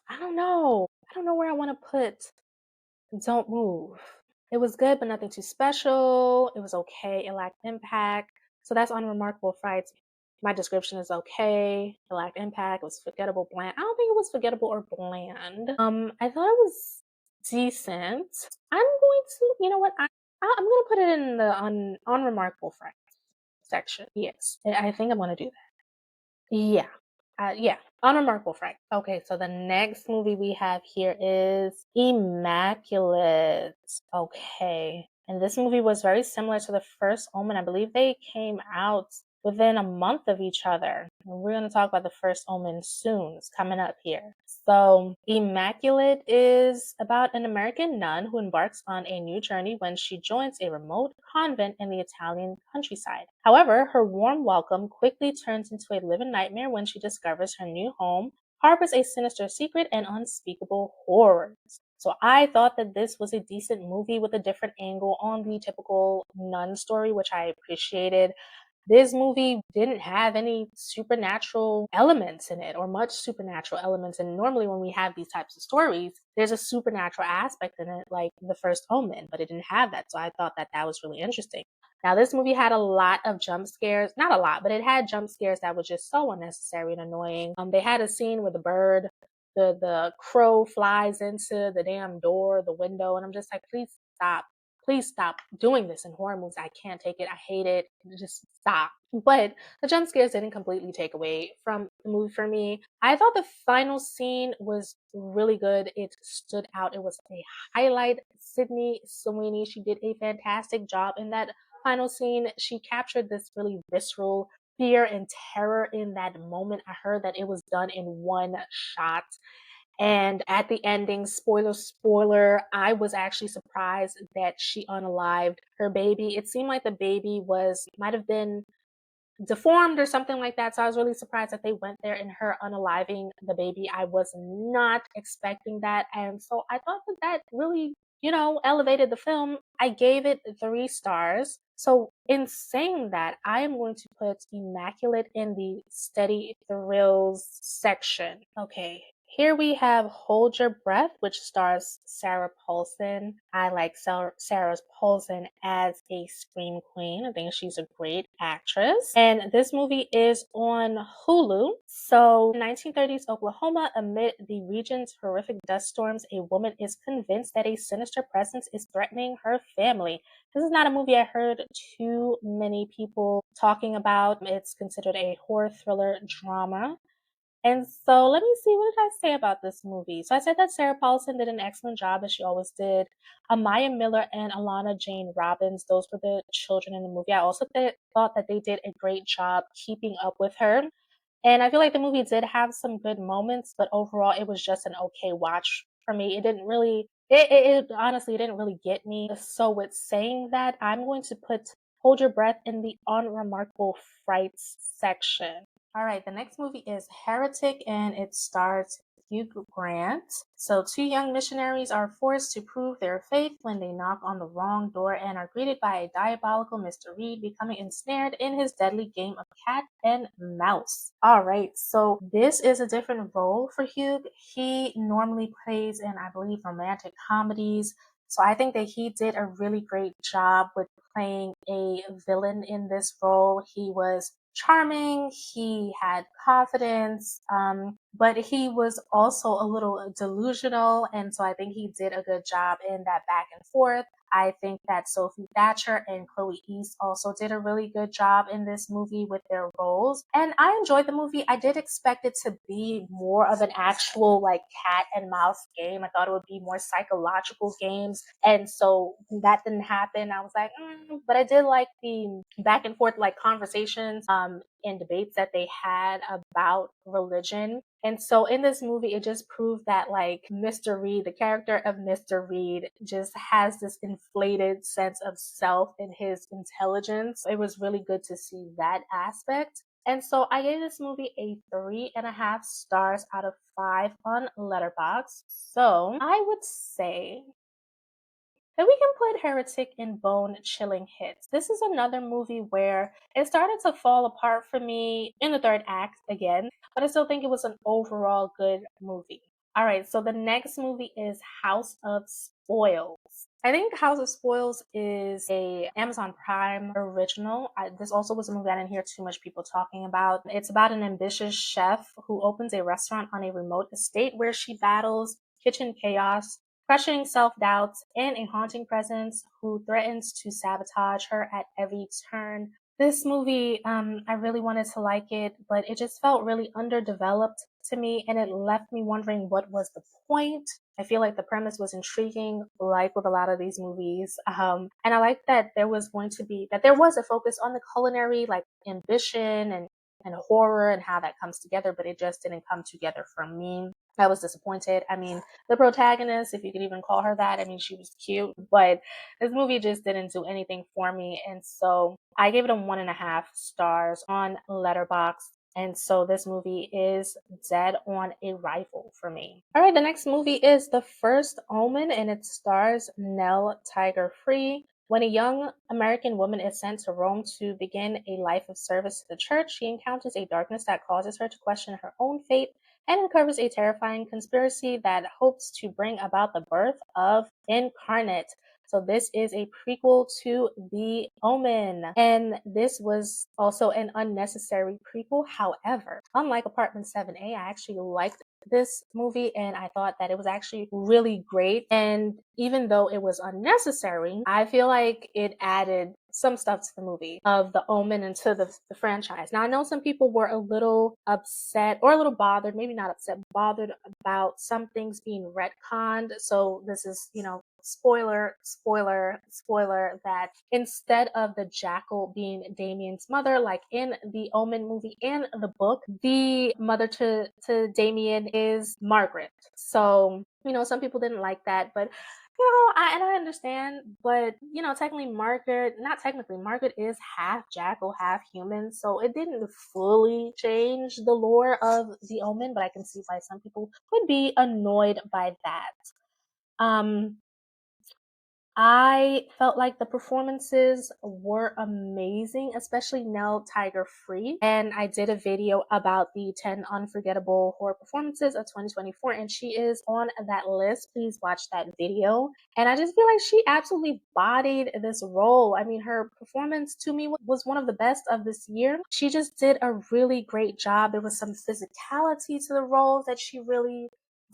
I don't know where I want to put Don't Move. It was good, but nothing too special. It was okay. It lacked impact. So that's unremarkable frights. My description is okay. It lacked impact. It was forgettable, bland. I don't think it was forgettable or bland. I thought it was decent. I'm going to, you know what? I'm going to put it in the unremarkable frights section. Yes, I think I'm going to do that. Yeah. Yeah, unremarkable fright. Okay, so the next movie we have here is Immaculate. Okay, and this movie was very similar to the First Omen. I believe they came out within a month of each other. And we're going to talk about the First Omen soon. It's coming up here. So, Immaculate is about an American nun who embarks on a new journey when she joins a remote convent in the Italian countryside. However, her warm welcome quickly turns into a living nightmare when she discovers her new home harbors a sinister secret and unspeakable horrors. So I thought that this was a decent movie with a different angle on the typical nun story, which I appreciated. This movie didn't have any supernatural elements in it or much supernatural elements. And normally when we have these types of stories, there's a supernatural aspect in it, like the First Omen, but it didn't have that. So I thought that that was really interesting. Now, this movie had a lot of jump scares. Not a lot, but it had jump scares that were just so unnecessary and annoying. They had a scene where the crow flies into the damn door, the window, and I'm just like, please stop. Please stop doing this in horror movies. I can't take it. I hate it. Just stop. But the jump scares didn't completely take away from the movie for me. I thought the final scene was really good. It stood out. It was a highlight. Sydney Sweeney, she did a fantastic job in that final scene. She captured this really visceral fear and terror in that moment. I heard that it was done in one shot. And at the ending, spoiler, I was actually surprised that she unalived her baby. It seemed like the baby might have been deformed or something like that. So I was really surprised that they went there in her unaliving the baby. I was not expecting that. And so I thought that that really, elevated the film. I gave it 3 stars. So in saying that, I am going to put Immaculate in the steady thrills section. Okay. Here we have Hold Your Breath, which stars Sarah Paulson. I like Sarah Paulson as a scream queen. I think she's a great actress. And this movie is on Hulu. So, in 1930s Oklahoma, amid the region's horrific dust storms, a woman is convinced that a sinister presence is threatening her family. This is not a movie I heard too many people talking about. It's considered a horror thriller drama. And so let me see, what did I say about this movie? So I said that Sarah Paulson did an excellent job, as she always did. Maya Miller and Alana Jane Robbins, those were the children in the movie. I also thought that they did a great job keeping up with her. And I feel like the movie did have some good moments, but overall it was just an okay watch for me. It didn't really, it honestly it didn't really get me. So with saying that, I'm going to put Hold Your Breath in the unremarkable frights section. All right, the next movie is Heretic, and it stars Hugh Grant. So, 2 young missionaries are forced to prove their faith when they knock on the wrong door and are greeted by a diabolical Mr. Reed, becoming ensnared in his deadly game of cat and mouse. All right, so this is a different role for Hugh. He normally plays in, I believe, romantic comedies. So I think that he did a really great job with playing a villain in this role. He was charming, he had confidence, but he was also a little delusional. And so I think he did a good job in that back and forth. I think that Sophie Thatcher and Chloe East also did a really good job in this movie with their roles. And I enjoyed the movie. I did expect it to be more of an actual like cat and mouse game. I thought it would be more psychological games. And so that didn't happen. I was like, but I did like the back and forth like conversations and debates that they had about religion. And so in this movie, it just proved that like Mr. Reed, the character of Mr. Reed, just has this inflated sense of self and his intelligence. It was really good to see that aspect. And so I gave this movie a 3.5 stars out of 5 on Letterboxd. So I would say that we can put Heretic in bone chilling hits. This is another movie where it started to fall apart for me in the third act again, but I still think it was an overall good movie. All right, so the next movie is House of Spoils. I think House of Spoils is a Amazon Prime original. This also was a movie I didn't hear too much people talking about. It's about an ambitious chef who opens a restaurant on a remote estate where she battles kitchen chaos, crushing self-doubts, and a haunting presence who threatens to sabotage her at every turn. This movie, I really wanted to like it, but it just felt really underdeveloped to me, and it left me wondering what was the point. I feel like the premise was intriguing, like with a lot of these movies. And I like that there was a focus on the culinary, like ambition and horror and how that comes together, but it just didn't come together for me. I was disappointed. I mean, the protagonist, if you could even call her that, I mean, she was cute, but this movie just didn't do anything for me. And so I gave it a 1.5 stars on Letterboxd. And so this movie is dead on arrival for me. All right, the next movie is The First Omen, and it stars Nell Tiger Free. When a young American woman is sent to Rome to begin a life of service to the church, she encounters a darkness that causes her to question her own fate and uncovers a terrifying conspiracy that hopes to bring about the birth of Incarnate. So this is a prequel to The Omen, and this was also an unnecessary prequel. However, unlike Apartment 7A, I actually liked this movie and I thought that it was actually really great. And even though it was unnecessary, I feel like it added some stuff to the movie of The Omen and to the franchise. Now, I know some people were a little upset or a little bothered, maybe not upset, bothered about some things being retconned. So this is, spoiler, that instead of the jackal being Damien's mother, like in the Omen movie and the book, the mother to Damien is Margaret. So, some people didn't like that, but And I understand, but technically not technically, Margaret is half jackal, half human, so it didn't fully change the lore of the Omen, but I can see why some people would be annoyed by that. Um, I felt like the performances were amazing, especially Nell Tiger Free. And I did a video about the 10 unforgettable horror performances of 2024, and she is on that list. Please watch that video. And I just feel like she absolutely bodied this role. I mean, her performance to me was one of the best of this year. She just did a really great job. There was some physicality to the role that she really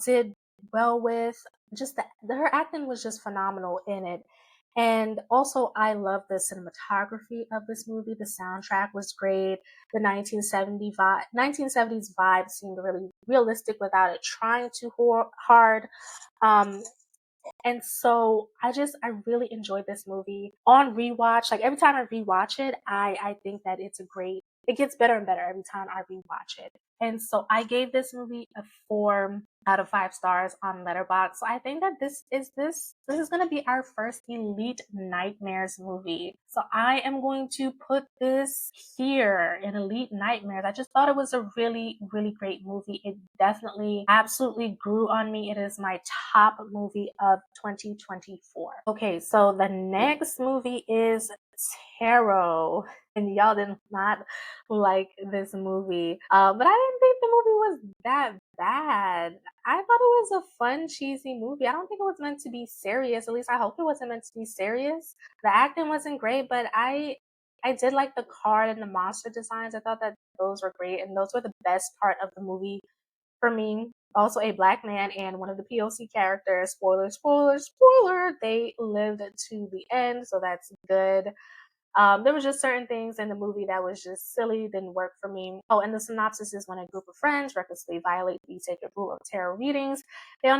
did well with. Just her acting was just phenomenal in it. And also, I love the cinematography of this movie. The soundtrack was great. The 1970s vibe seemed really realistic without it trying too hard. Um, and so I really enjoyed this movie on rewatch. Like every time I rewatch it, I think that it gets better and better every time I rewatch it. And so I gave this movie a 4 out of 5 stars on Letterboxd. So I think that this is going to be our first Elite Nightmares movie. So I am going to put this here in Elite Nightmares. I just thought it was a really, really great movie. It definitely, absolutely grew on me. It is my top movie of 2024. Okay, so the next movie is Tarot. And y'all did not like this movie. But I didn't think the movie was that bad. I thought it was a fun, cheesy movie. I don't think it was meant to be serious. At least I hope it wasn't meant to be serious. The acting wasn't great, but I did like the card and the monster designs. I thought that those were great, and those were the best part of the movie for me. Also, a black man and one of the POC characters, spoiler, spoiler, spoiler, they lived to the end, so that's good. There was just certain things in the movie that was just silly, didn't work for me. Oh, and the synopsis is when a group of friends recklessly violate the sacred rule of tarot readings, they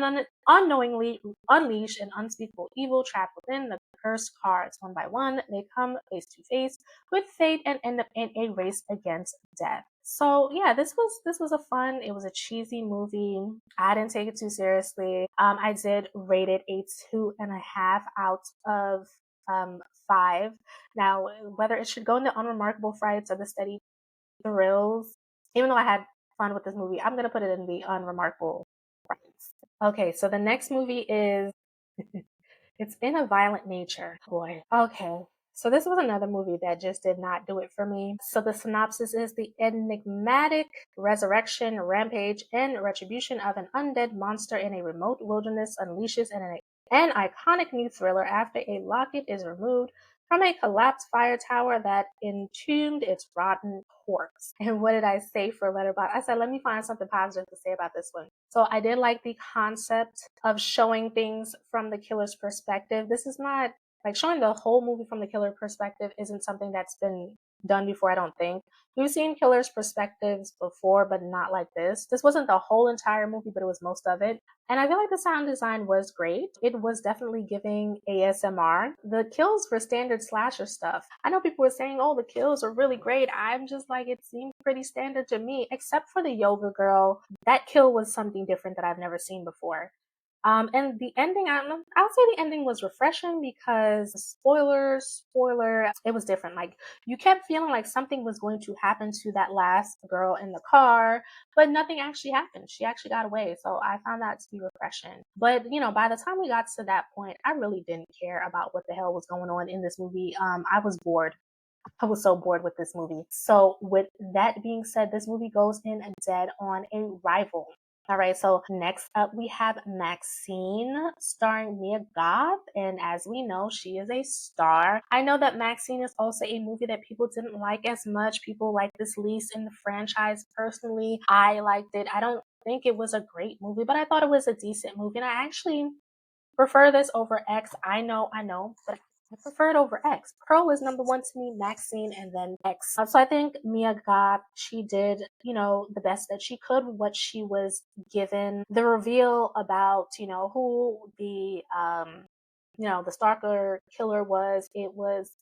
unknowingly unleash an unspeakable evil trapped within the cursed cards. One by one, they come face to face with fate and end up in a race against death. So yeah, this was a fun. It was a cheesy movie. I didn't take it too seriously. I did rate it a 2.5 out of 5. Now, whether it should go in the unremarkable frights or the steady thrills, even though I had fun with this movie, I'm gonna put it in the unremarkable frights. Okay, so the next movie is it's in a violent nature. Boy, okay. So this was another movie that just did not do it for me. So the synopsis is the enigmatic resurrection, rampage, and retribution of an undead monster in a remote wilderness unleashes an iconic new thriller after a locket is removed from a collapsed fire tower that entombed its rotten corpse. And what did I say for Letterboxd? I said, let me find something positive to say about this one. So I did like the concept of showing things from the killer's perspective. This is not like showing the whole movie from the killer perspective isn't something that's been done before, I don't think. We've seen killers' perspectives before, but not like this. This wasn't the whole entire movie, but it was most of it. And I feel like the sound design was great. It was definitely giving ASMR. The kills were standard slasher stuff. I know people were saying, oh, the kills are really great. I'm just like, it seemed pretty standard to me, except for the yoga girl. That kill was something different that I've never seen before. And the ending, I'll say the ending was refreshing because spoiler, it was different. Like you kept feeling like something was going to happen to that last girl in the car, but nothing actually happened. She actually got away. So I found that to be refreshing. But by the time we got to that point, I really didn't care about what the hell was going on in this movie. I was bored. I was so bored with this movie. So with that being said, this movie goes in dead on a rival. All right, so next up we have MaXXXine starring Mia Goth, and as we know, she is a star. I know that MaXXXine is also a movie that people didn't like as much. People like this least in the franchise. Personally, I liked it. I don't think it was a great movie, but I thought it was a decent movie, and I actually prefer this over X. I know, but I prefer it over X. Pearl is number one to me, MaXXXine, and then X. So I think Mia Goth, she did, the best that she could with what she was given. The reveal about, who the stalker killer was, it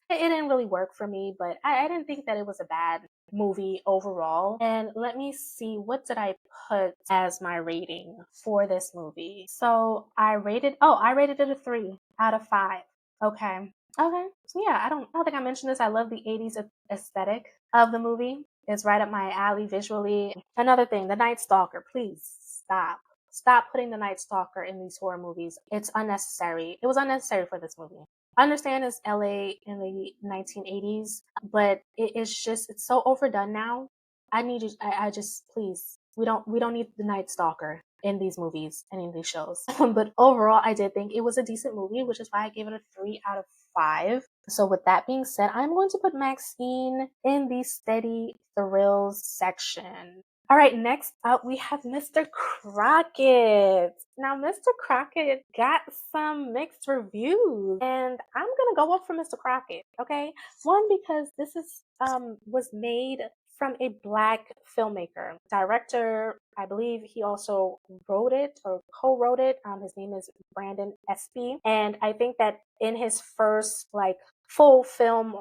didn't really work for me, but I didn't think that it was a bad movie overall. And let me see, what did I put as my rating for this movie? So I rated it a 3 out of 5. Okay. Okay. So yeah, I don't think I mentioned this. I love the 80s aesthetic of the movie. It's right up my alley visually. Another thing, the Night Stalker, please stop. Stop putting the Night Stalker in these horror movies. It's unnecessary. It was unnecessary for this movie. I understand it's LA in the 1980s, but it's so overdone now. I need you, I just, please, we don't need the Night Stalker in these movies and in these shows. But overall, I did think it was a decent movie, which is why I gave it a 3 out of 5. So with that being said, I'm going to put MaXXXine in the steady thrills section. All right, next up we have Mr. Crocket. Now, Mr. Crocket got some mixed reviews, and I'm gonna go up for Mr. Crocket, okay? One, because this was made from a Black filmmaker, director. I believe he also wrote it or co-wrote it. His name is Brandon Espy, and I think that in his first full film,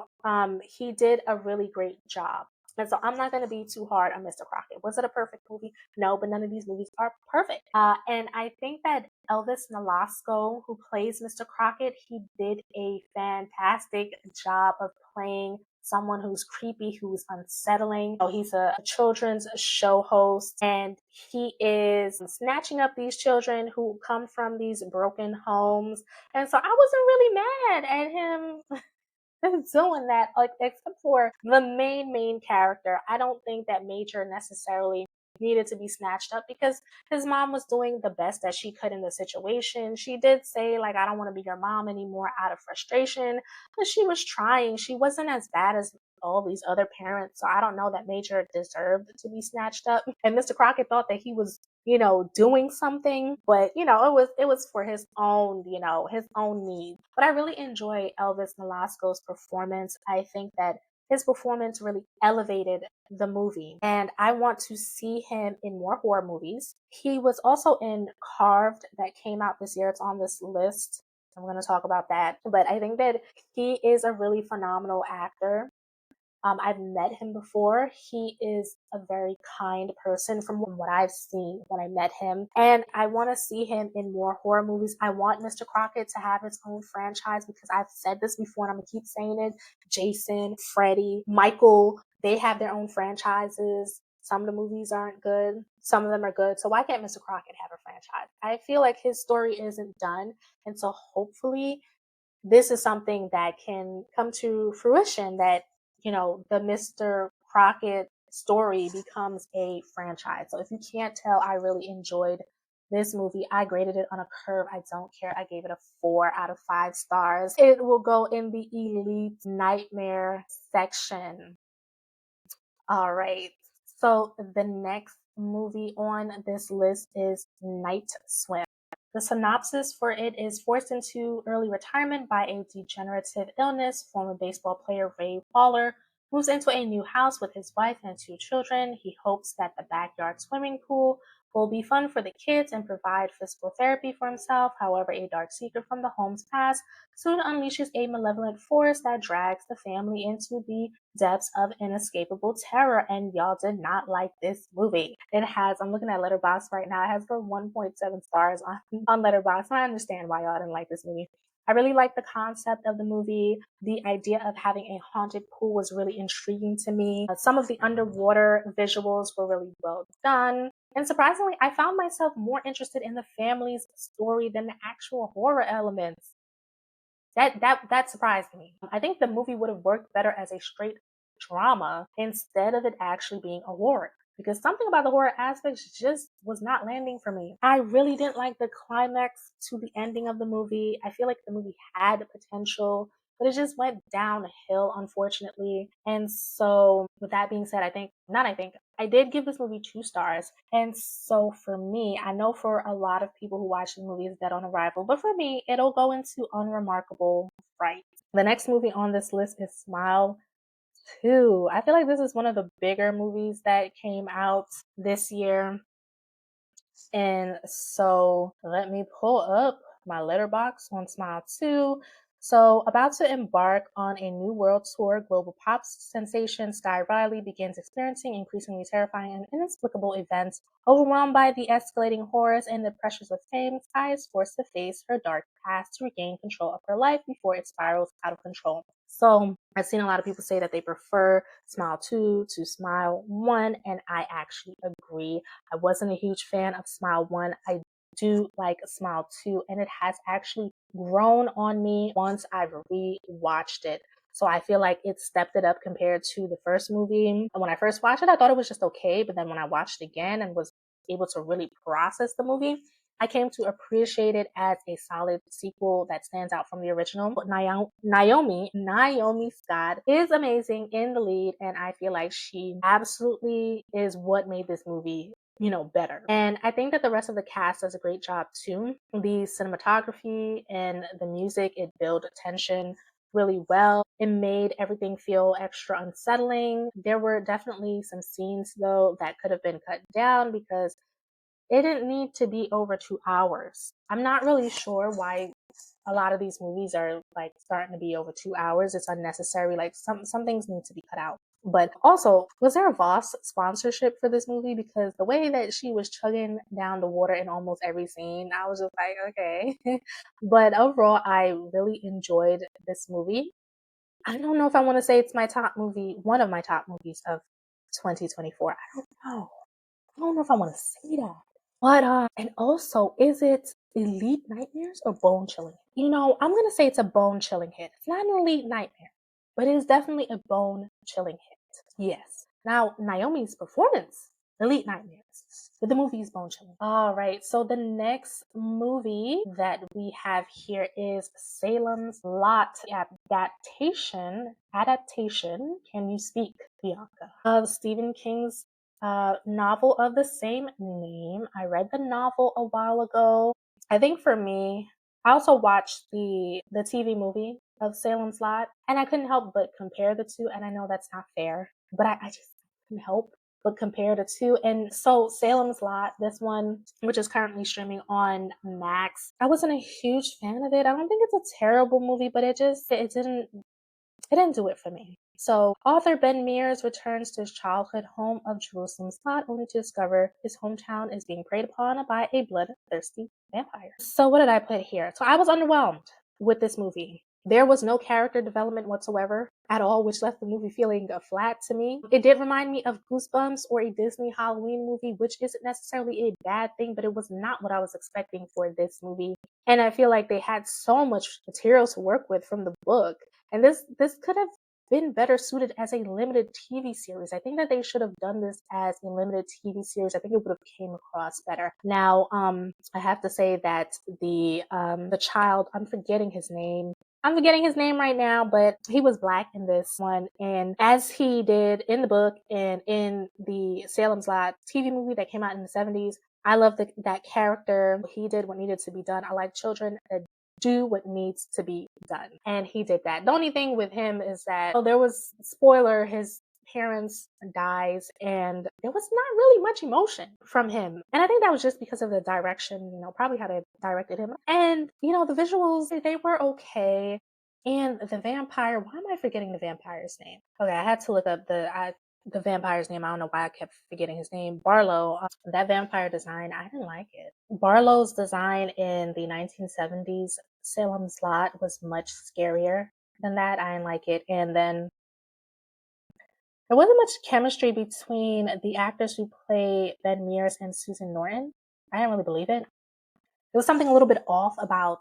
he did a really great job. And so I'm not going to be too hard on Mr. Crocket. Was it a perfect movie? No, but none of these movies are perfect. And I think that Elvis Nolasco, who plays Mr. Crocket, he did a fantastic job of playing someone who's creepy, who's unsettling. So he's a children's show host, and he is snatching up these children who come from these broken homes. And so I wasn't really mad at him doing that, except for the main character. I don't think that Major necessarily needed to be snatched up because his mom was doing the best that she could in the situation. She did say, I don't want to be your mom anymore out of frustration, but she was trying. She wasn't as bad as all these other parents, so I don't know that Major deserved to be snatched up. And Mr. Crockett thought that he was doing something, but it was for his own, his own needs. But I really enjoy Elvis Nolasco's performance. I think that his performance really elevated the movie, and I want to see him in more horror movies. He was also in Carved, that came out this year. It's on this list. I'm going to talk about that. But I think that he is a really phenomenal actor. I've met him before. He is a very kind person from what I've seen when I met him. And I want to see him in more horror movies. I want Mr. Crocket to have his own franchise because I've said this before and I'm going to keep saying it. Jason, Freddy, Michael, they have their own franchises. Some of the movies aren't good. Some of them are good. So why can't Mr. Crocket have a franchise? I feel like his story isn't done. And so hopefully this is something that can come to fruition, that the Mr. Crocket story becomes a franchise. So if you can't tell, I really enjoyed this movie. I graded it on a curve. I don't care. I gave it a 4 out of 5 stars. It will go in the Elite Nightmare section. All right. So the next movie on this list is Night Swim. The synopsis for it is: forced into early retirement by a degenerative illness, former baseball player Ray Waller moves into a new house with his wife and 2 children. He hopes that the backyard swimming pool will be fun for the kids and provide physical therapy for himself. However, a dark secret from the home's past soon unleashes a malevolent force that drags the family into the depths of inescapable terror. And y'all did not like this movie. It has, I'm looking at Letterboxd right now, it has the 1.7 stars on Letterboxd. I understand why y'all didn't like this movie. I really like the concept of the movie. The idea of having a haunted pool was really intriguing to me. Some of the underwater visuals were really well done. And surprisingly, I found myself more interested in the family's story than the actual horror elements. That surprised me. I think the movie would have worked better as a straight drama instead of it actually being a horror, because something about the horror aspects just was not landing for me. I really didn't like the climax to the ending of the movie. I feel like the movie had potential, but it just went downhill, unfortunately. And so, with that being said, I did give this movie 2 stars. And so for me, I know for a lot of people who watch the movie is Dead on Arrival, but for me, it'll go into Unremarkable Fright. The next movie on this list is Smile 2. I feel like this is one of the bigger movies that came out this year. And so let me pull up my Letterboxd on Smile 2 So, about to embark on a new world tour, global pop sensation Sky Riley begins experiencing increasingly terrifying and inexplicable events. Overwhelmed by the escalating horrors and the pressures of fame, Sky is forced to face her dark past to regain control of her life before it spirals out of control. So, I've seen a lot of people say that they prefer Smile 2 to Smile 1, and I actually agree. I wasn't a huge fan of Smile 1. I do like Smile 2, and it has actually grown on me once I've re-watched it. So I feel like it stepped it up compared to the first movie. And when I first watched it, I thought it was just okay, but then when I watched it again and was able to really process the movie, I came to appreciate it as a solid sequel that stands out from the original. Naomi Scott is amazing in the lead, and I feel like she absolutely is what made this movie better. And I think that the rest of the cast does a great job too. The cinematography and the music, it built tension really well. It made everything feel extra unsettling. There were definitely some scenes though that could have been cut down because it didn't need to be over 2 hours. I'm not really sure why a lot of these movies are like starting to be over 2 hours. It's unnecessary. Like some things need to be cut out. But also, was there a Voss sponsorship for this movie? Because the way that she was chugging down the water in almost every scene, I was just like, okay. But overall, I really enjoyed this movie. I don't know if I want to say it's my top movie, one of my top movies of 2024. I don't know. I don't know if I want to say that. But and also, is it elite nightmares or bone chilling? I'm gonna say it's a bone chilling hit. It's not an elite nightmare, but it is definitely a bone chilling hit. Yes. Now Naomi's performance, elite nightmares, but the movie is bone chilling. All right. So the next movie that we have here is Salem's Lot adaptation. Can you speak, Bianca? Of Stephen King's novel of the same name. I read the novel a while ago. I think for me, I also watched the TV movie of Salem's Lot, and I couldn't help but compare the two. And I know that's not fair, but I just couldn't help but compare the two. And so Salem's Lot, this one, which is currently streaming on Max, I wasn't a huge fan of it. I don't think it's a terrible movie, but it didn't do it for me. So, author Ben Mears returns to his childhood home of Jerusalem's Lot only to discover his hometown is being preyed upon by a bloodthirsty vampire. So, what did I put here? So, I was underwhelmed with this movie. There was no character development whatsoever at all, which left the movie feeling flat to me. It did remind me of Goosebumps or a Disney Halloween movie, which isn't necessarily a bad thing, but it was not what I was expecting for this movie. And I feel like they had so much material to work with from the book. And this could have been better suited as a limited TV series. I think that they should have done this as a limited TV series. I think it would have came across better. Now, I have to say that the child, I'm forgetting his name. I'm forgetting his name right now, but he was black in this one. And as he did in the book and in the Salem's Lot TV movie that came out in the 70s, I love that character. He did what needed to be done. I like children that do what needs to be done. And he did that. The only thing with him is that, there was, spoiler, his parents dies and there was not really much emotion from him. And I think that was just because of the direction, probably how they directed him. And, the visuals, they were okay. And the vampire, why am I forgetting the vampire's name? Okay, I had to look up the vampire's name. I don't know why I kept forgetting his name. Barlow. That vampire design, I didn't like it. Barlow's design in the 1970s Salem's Lot was much scarier than that. I didn't like it. And then there wasn't much chemistry between the actors who play Ben Mears and Susan Norton. I didn't really believe it. There was something a little bit off about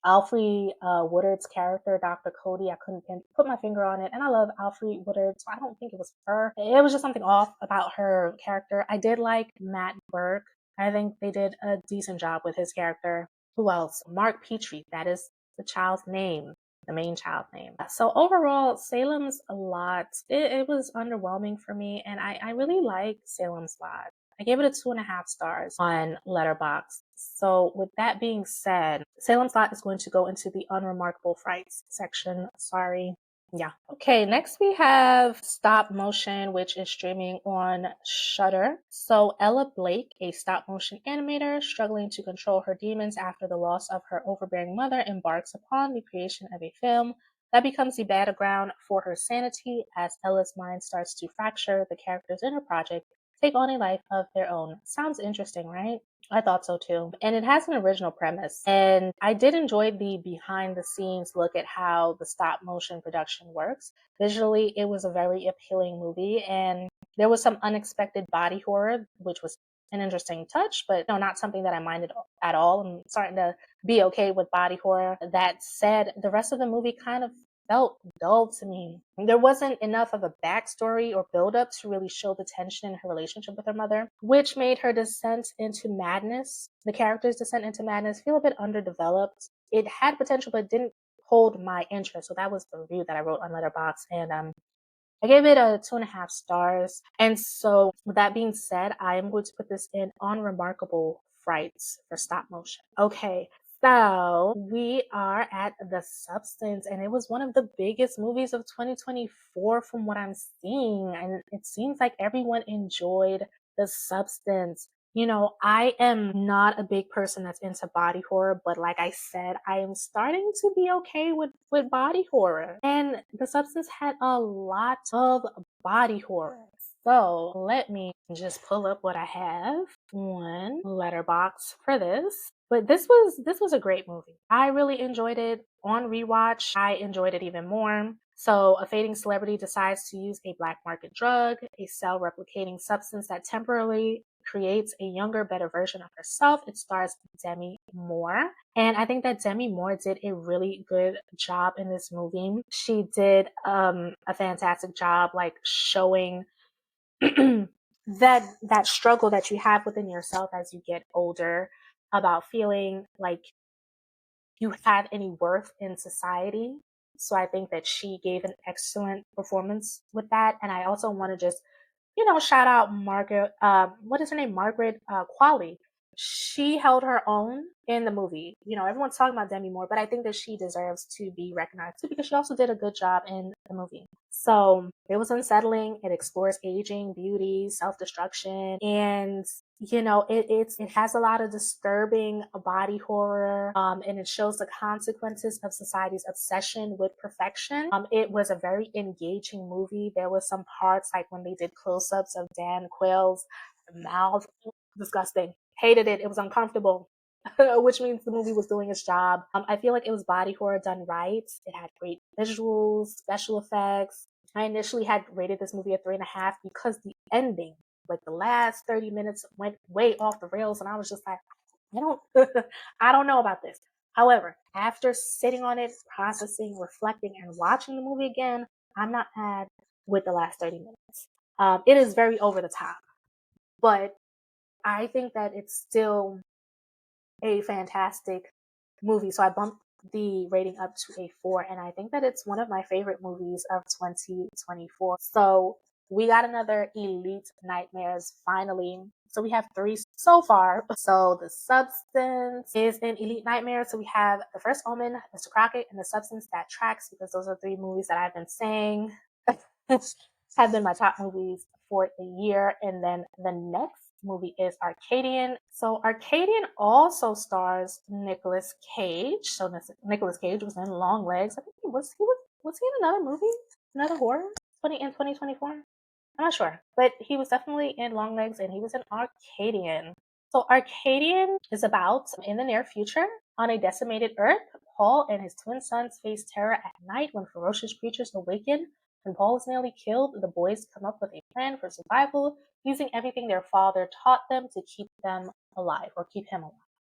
Alfre Woodard's character, Dr. Cody. I couldn't put my finger on it. And I love Alfre Woodard, so I don't think it was her. It was just something off about her character. I did like Matt Burke. I think they did a decent job with his character. Who else? Mark Petrie. That is the child's name, the main child name. So overall, Salem's Lot, it was underwhelming for me. And I really like Salem's Lot. I gave it a 2.5 stars on Letterboxd. So with that being said, Salem's Lot is going to go into the unremarkable frights section. Sorry. Yeah. Okay, next we have Stop Motion, which is streaming on Shudder. So Ella Blake, a stop motion animator struggling to control her demons after the loss of her overbearing mother, embarks upon the creation of a film that becomes the battleground for her sanity as Ella's mind starts to fracture. The characters in her project take on a life of their own. Sounds interesting, right? I thought so too. And it has an original premise. And I did enjoy the behind the scenes look at how the stop motion production works. Visually, it was a very appealing movie, and there was some unexpected body horror, which was an interesting touch, but no, not something that I minded at all. I'm starting to be okay with body horror. That said, the rest of the movie kind of felt dull to me. There wasn't enough of a backstory or build-up to really show the tension in her relationship with her mother, which made her descent into madness, the character's descent into madness, feel a bit underdeveloped. It had potential, but didn't hold my interest. So that was the review that I wrote on Letterboxd, and I gave it a 2.5 stars. And so, with that being said, I am going to put this in on Remarkable Frights for stop motion. Okay, so we are at The Substance, and it was one of the biggest movies of 2024 from what I'm seeing. And it seems like everyone enjoyed The Substance. You know, I am not a big person that's into body horror, but like I said, I am starting to be okay with body horror. And The Substance had a lot of body horror. So let me just pull up what I have on Letterbox for this. But this was a great movie. I really enjoyed it. On rewatch, I enjoyed it even more. So, a fading celebrity decides to use a black market drug, a cell replicating substance that temporarily creates a younger, better version of herself. It stars Demi Moore. And I think that Demi Moore did a really good job in this movie. She did a fantastic job like showing that struggle that you have within yourself as you get older about feeling like you have any worth in society. So I think that she gave an excellent performance with that. And I also want to just, shout out Margaret, what is her name? Margaret Qualley. She held her own in the movie. Everyone's talking about Demi Moore, but I think that she deserves to be recognized too because she also did a good job in the movie. So it was unsettling. It explores aging, beauty, self-destruction, and it has a lot of disturbing body horror, and it shows the consequences of society's obsession with perfection. It was a very engaging movie. There was some parts like when they did close-ups of Dan Quayle's mouth. Disgusting. Hated it. It was uncomfortable. Which means the movie was doing its job. I feel like it was body horror done right. It had great visuals, special effects. I initially had rated this movie a 3.5 because the ending, like the last 30 minutes, went way off the rails, and I was just like, I don't, I don't know about this. However, after sitting on it, processing, reflecting, and watching the movie again, I'm not mad with the last 30 minutes. It is very over the top, but I think that it's still a fantastic movie. So I bumped the rating up to a 4, and I think that it's one of my favorite movies of 2024. So we got another Elite Nightmares finally. So we have 3 so far. So The Substance is an Elite Nightmare. So we have The First Omen, Mr. Crocket, and The Substance that tracks because those are 3 movies that I've been saying have been my top movies for the year. And then the next movie is Arcadian. So Arcadian also stars Nicolas Cage. So Nicolas Cage was in Longlegs. I think he was he in another movie, another horror, in 2024. I'm not sure, but he was definitely in Longlegs, and he was in Arcadian. So Arcadian is about in the near future on a decimated Earth. Paul and his twin sons face terror at night when ferocious creatures awaken. When Paul is nearly killed, the boys come up with a plan for survival, using everything their father taught them to keep them alive or keep him alive.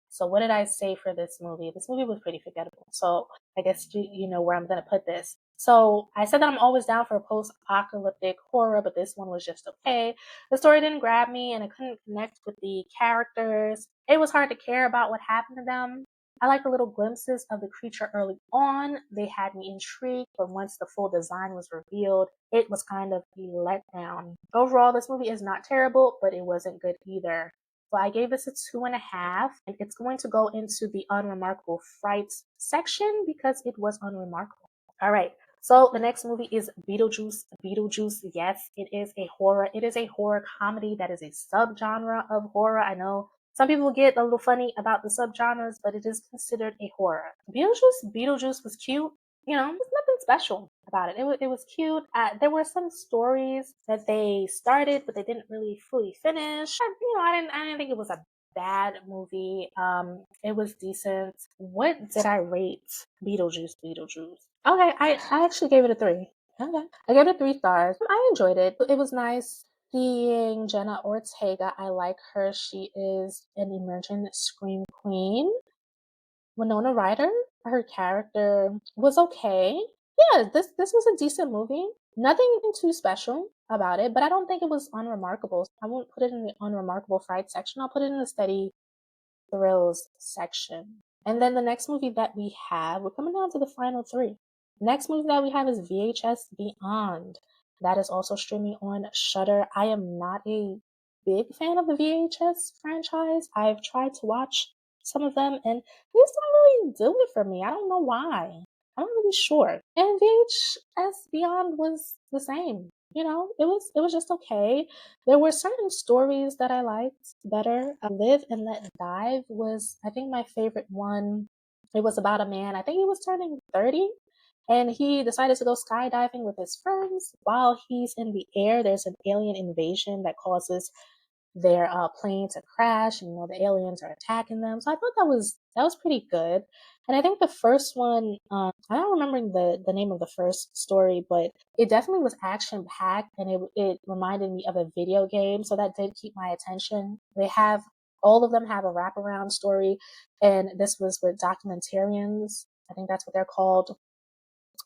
So what did I say for this movie? This movie was pretty forgettable. So I guess you know where I'm going to put this. So I said that I'm always down for a post-apocalyptic horror, but this one was just okay. The story didn't grab me, and I couldn't connect with the characters. It was hard to care about what happened to them. I like the little glimpses of the creature early on. They had me intrigued, but once the full design was revealed, it was kind of a letdown. Overall, this movie is not terrible, but it wasn't good either. So I gave this a 2.5, and it's going to go into the unremarkable frights section because it was unremarkable. All right. So the next movie is Beetlejuice Beetlejuice. Yes, it is a horror. It is a horror comedy that is a subgenre of horror. I know some people get a little funny about the subgenres, but it is considered a horror. Beetlejuice was cute. You know, there's nothing special about it. It was cute. There were some stories that they started, but they didn't really fully finish. I didn't think it was a bad movie. It was decent. What did I rate Beetlejuice? Okay, I actually gave it a 3. Okay. I gave it 3 stars. I enjoyed it. It was nice seeing Jenna Ortega. I like her. She is an emerging scream queen. Winona Ryder, her character was okay. Yeah, this was a decent movie. Nothing too special about it, but I don't think it was unremarkable. I won't put it in the unremarkable fright section. I'll put it in the steady thrills section. And then the next movie that we have, we're coming down to the final 3. Next movie that we have is VHS Beyond. That is also streaming on Shudder. I am not a big fan of the VHS franchise. I've tried to watch some of them and they just don't really do it for me. I don't know why. I'm not really sure. And VHS Beyond was the same. It was just okay. There were certain stories that I liked better. Live and Let Dive was, I think, my favorite one. It was about a man, I think he was turning 30, and he decided to go skydiving with his friends. While he's in the air, there's an alien invasion that causes their plane to crash, and the aliens are attacking them. So I thought that was pretty good. And I think the first one, I don't remember the name of the first story, but it definitely was action packed, and it reminded me of a video game. So that did keep my attention. All of them have a wraparound story, and this was with documentarians. I think that's what they're called.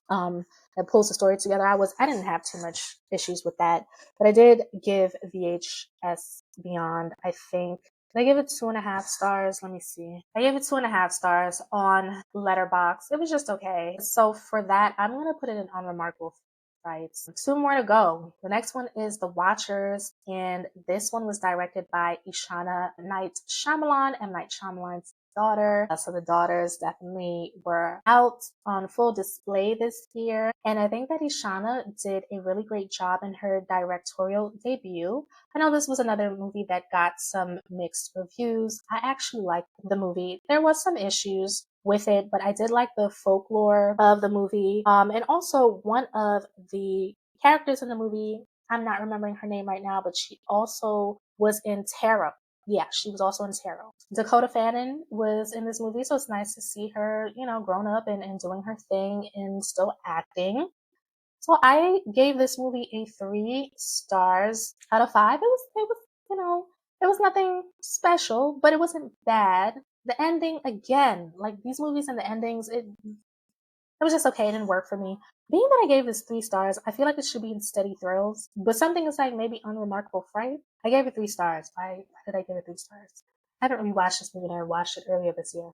That pulls the story together. I didn't have too much issues with that, but I did give VHS Beyond, I think, did I give it 2.5 stars? Let me see. I gave it 2.5 stars on Letterboxd. It was just okay. So for that, I'm gonna put it in unremarkable sites. 2 more to go. The next one is The Watchers, and this one was directed by Ishana Night Shyamalan, M. Night Shyamalan's daughter. So the daughters definitely were out on full display this year. And I think that Ishana did a really great job in her directorial debut. I know this was another movie that got some mixed reviews. I actually liked the movie. There was some issues with it, but I did like the folklore of the movie. And also one of the characters in the movie, I'm not remembering her name right now, but she also was in Tarot. Yeah, she was also in Tarot. Dakota Fanning was in this movie, so it's nice to see her, grown up and doing her thing and still acting. So I gave this movie a 3 stars out of 5. It was nothing special, but it wasn't bad. The ending, again, like these movies and the endings, it was just okay. It didn't work for me. Being that I gave this 3 stars, I feel like it should be in steady thrills. But something is like maybe unremarkable fright. I gave it 3 stars. Why did I give it 3 stars? I haven't rewatched this movie and I watched it earlier this year.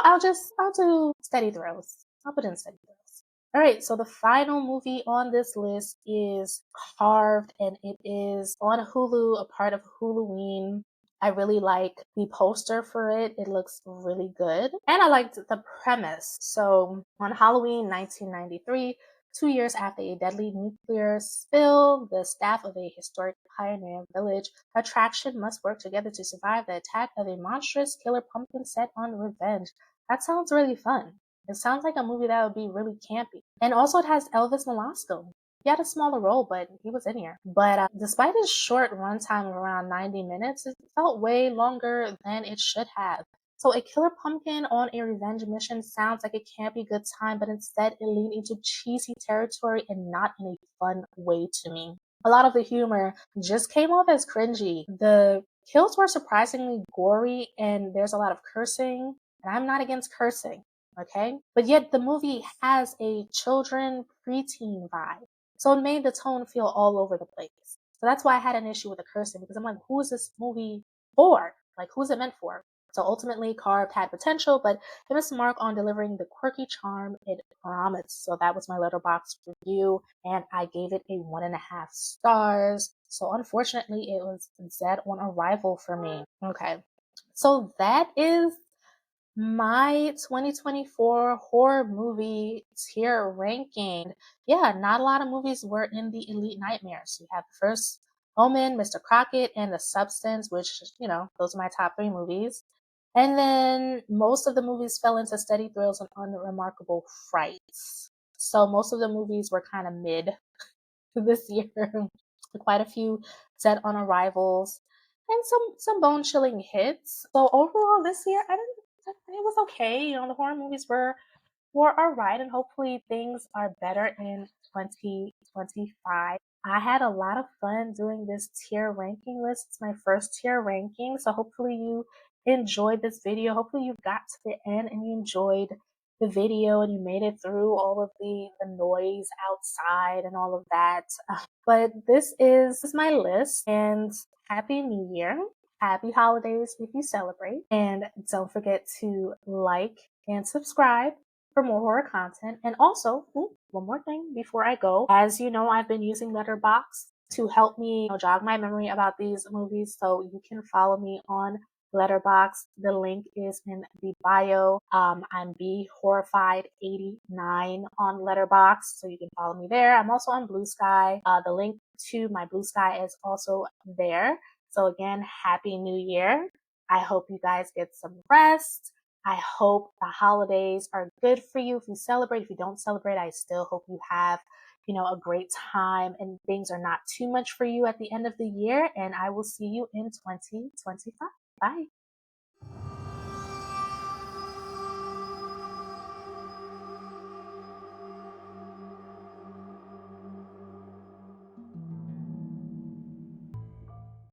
I'll do steady thrills. I'll put in steady thrills. All right, so the final movie on this list is Carved, and it is on Hulu, a part of Huluween. I really like the poster for it. It looks really good. And I liked the premise. So on Halloween 1993, 2 years after a deadly nuclear spill, the staff of a historic pioneer village attraction must work together to survive the attack of a monstrous killer pumpkin set on revenge. That sounds really fun. It sounds like a movie that would be really campy. And also it has Elvis Nolasco. He had a smaller role, but he was in here. But despite his short runtime of around 90 minutes, it felt way longer than it should have. So a killer pumpkin on a revenge mission sounds like a campy good time, but instead it leaned into cheesy territory and not in a fun way to me. A lot of the humor just came off as cringy. The kills were surprisingly gory and there's a lot of cursing, and I'm not against cursing, okay? But yet the movie has a children preteen vibe. So it made the tone feel all over the place. So that's why I had an issue with the cursing, because I'm like, who is this movie for? Like, who's it meant for? So ultimately, Carved had potential, but it missed the mark on delivering the quirky charm it promised. So that was my Letterboxd review, and I gave it a 1.5 stars. So unfortunately, it was dead on arrival for me. Okay. So that is My 2024 horror movie tier ranking. Yeah, not a lot of movies were in the Elite Nightmares. We have First Omen, Mr. Crocket, and The Substance, which, those are my top three movies. And then most of the movies fell into steady thrills and unremarkable frights. So most of the movies were kind of mid this year. Quite a few set on arrivals and some bone chilling hits. So overall this year, I didn't. It was okay. The horror movies were all right, and hopefully things are better in 2025. I had a lot of fun doing this tier ranking list. It's my first tier ranking, so hopefully you enjoyed this video. Hopefully you got to the end and you enjoyed the video and you made it through all of the noise outside and all of that. But this is my list, and Happy New Year. Happy holidays if you celebrate. And don't forget to like and subscribe for more horror content. And also, one more thing before I go. As you know, I've been using Letterboxd to help me jog my memory about these movies. So you can follow me on Letterboxd. The link is in the bio. I'm Be Horrified 89 on Letterboxd, so you can follow me there. I'm also on Blue Sky. The link to my Blue Sky is also there. So again, Happy New Year. I hope you guys get some rest. I hope the holidays are good for you. If you celebrate, if you don't celebrate, I still hope you have, a great time and things are not too much for you at the end of the year. And I will see you in 2025. Bye.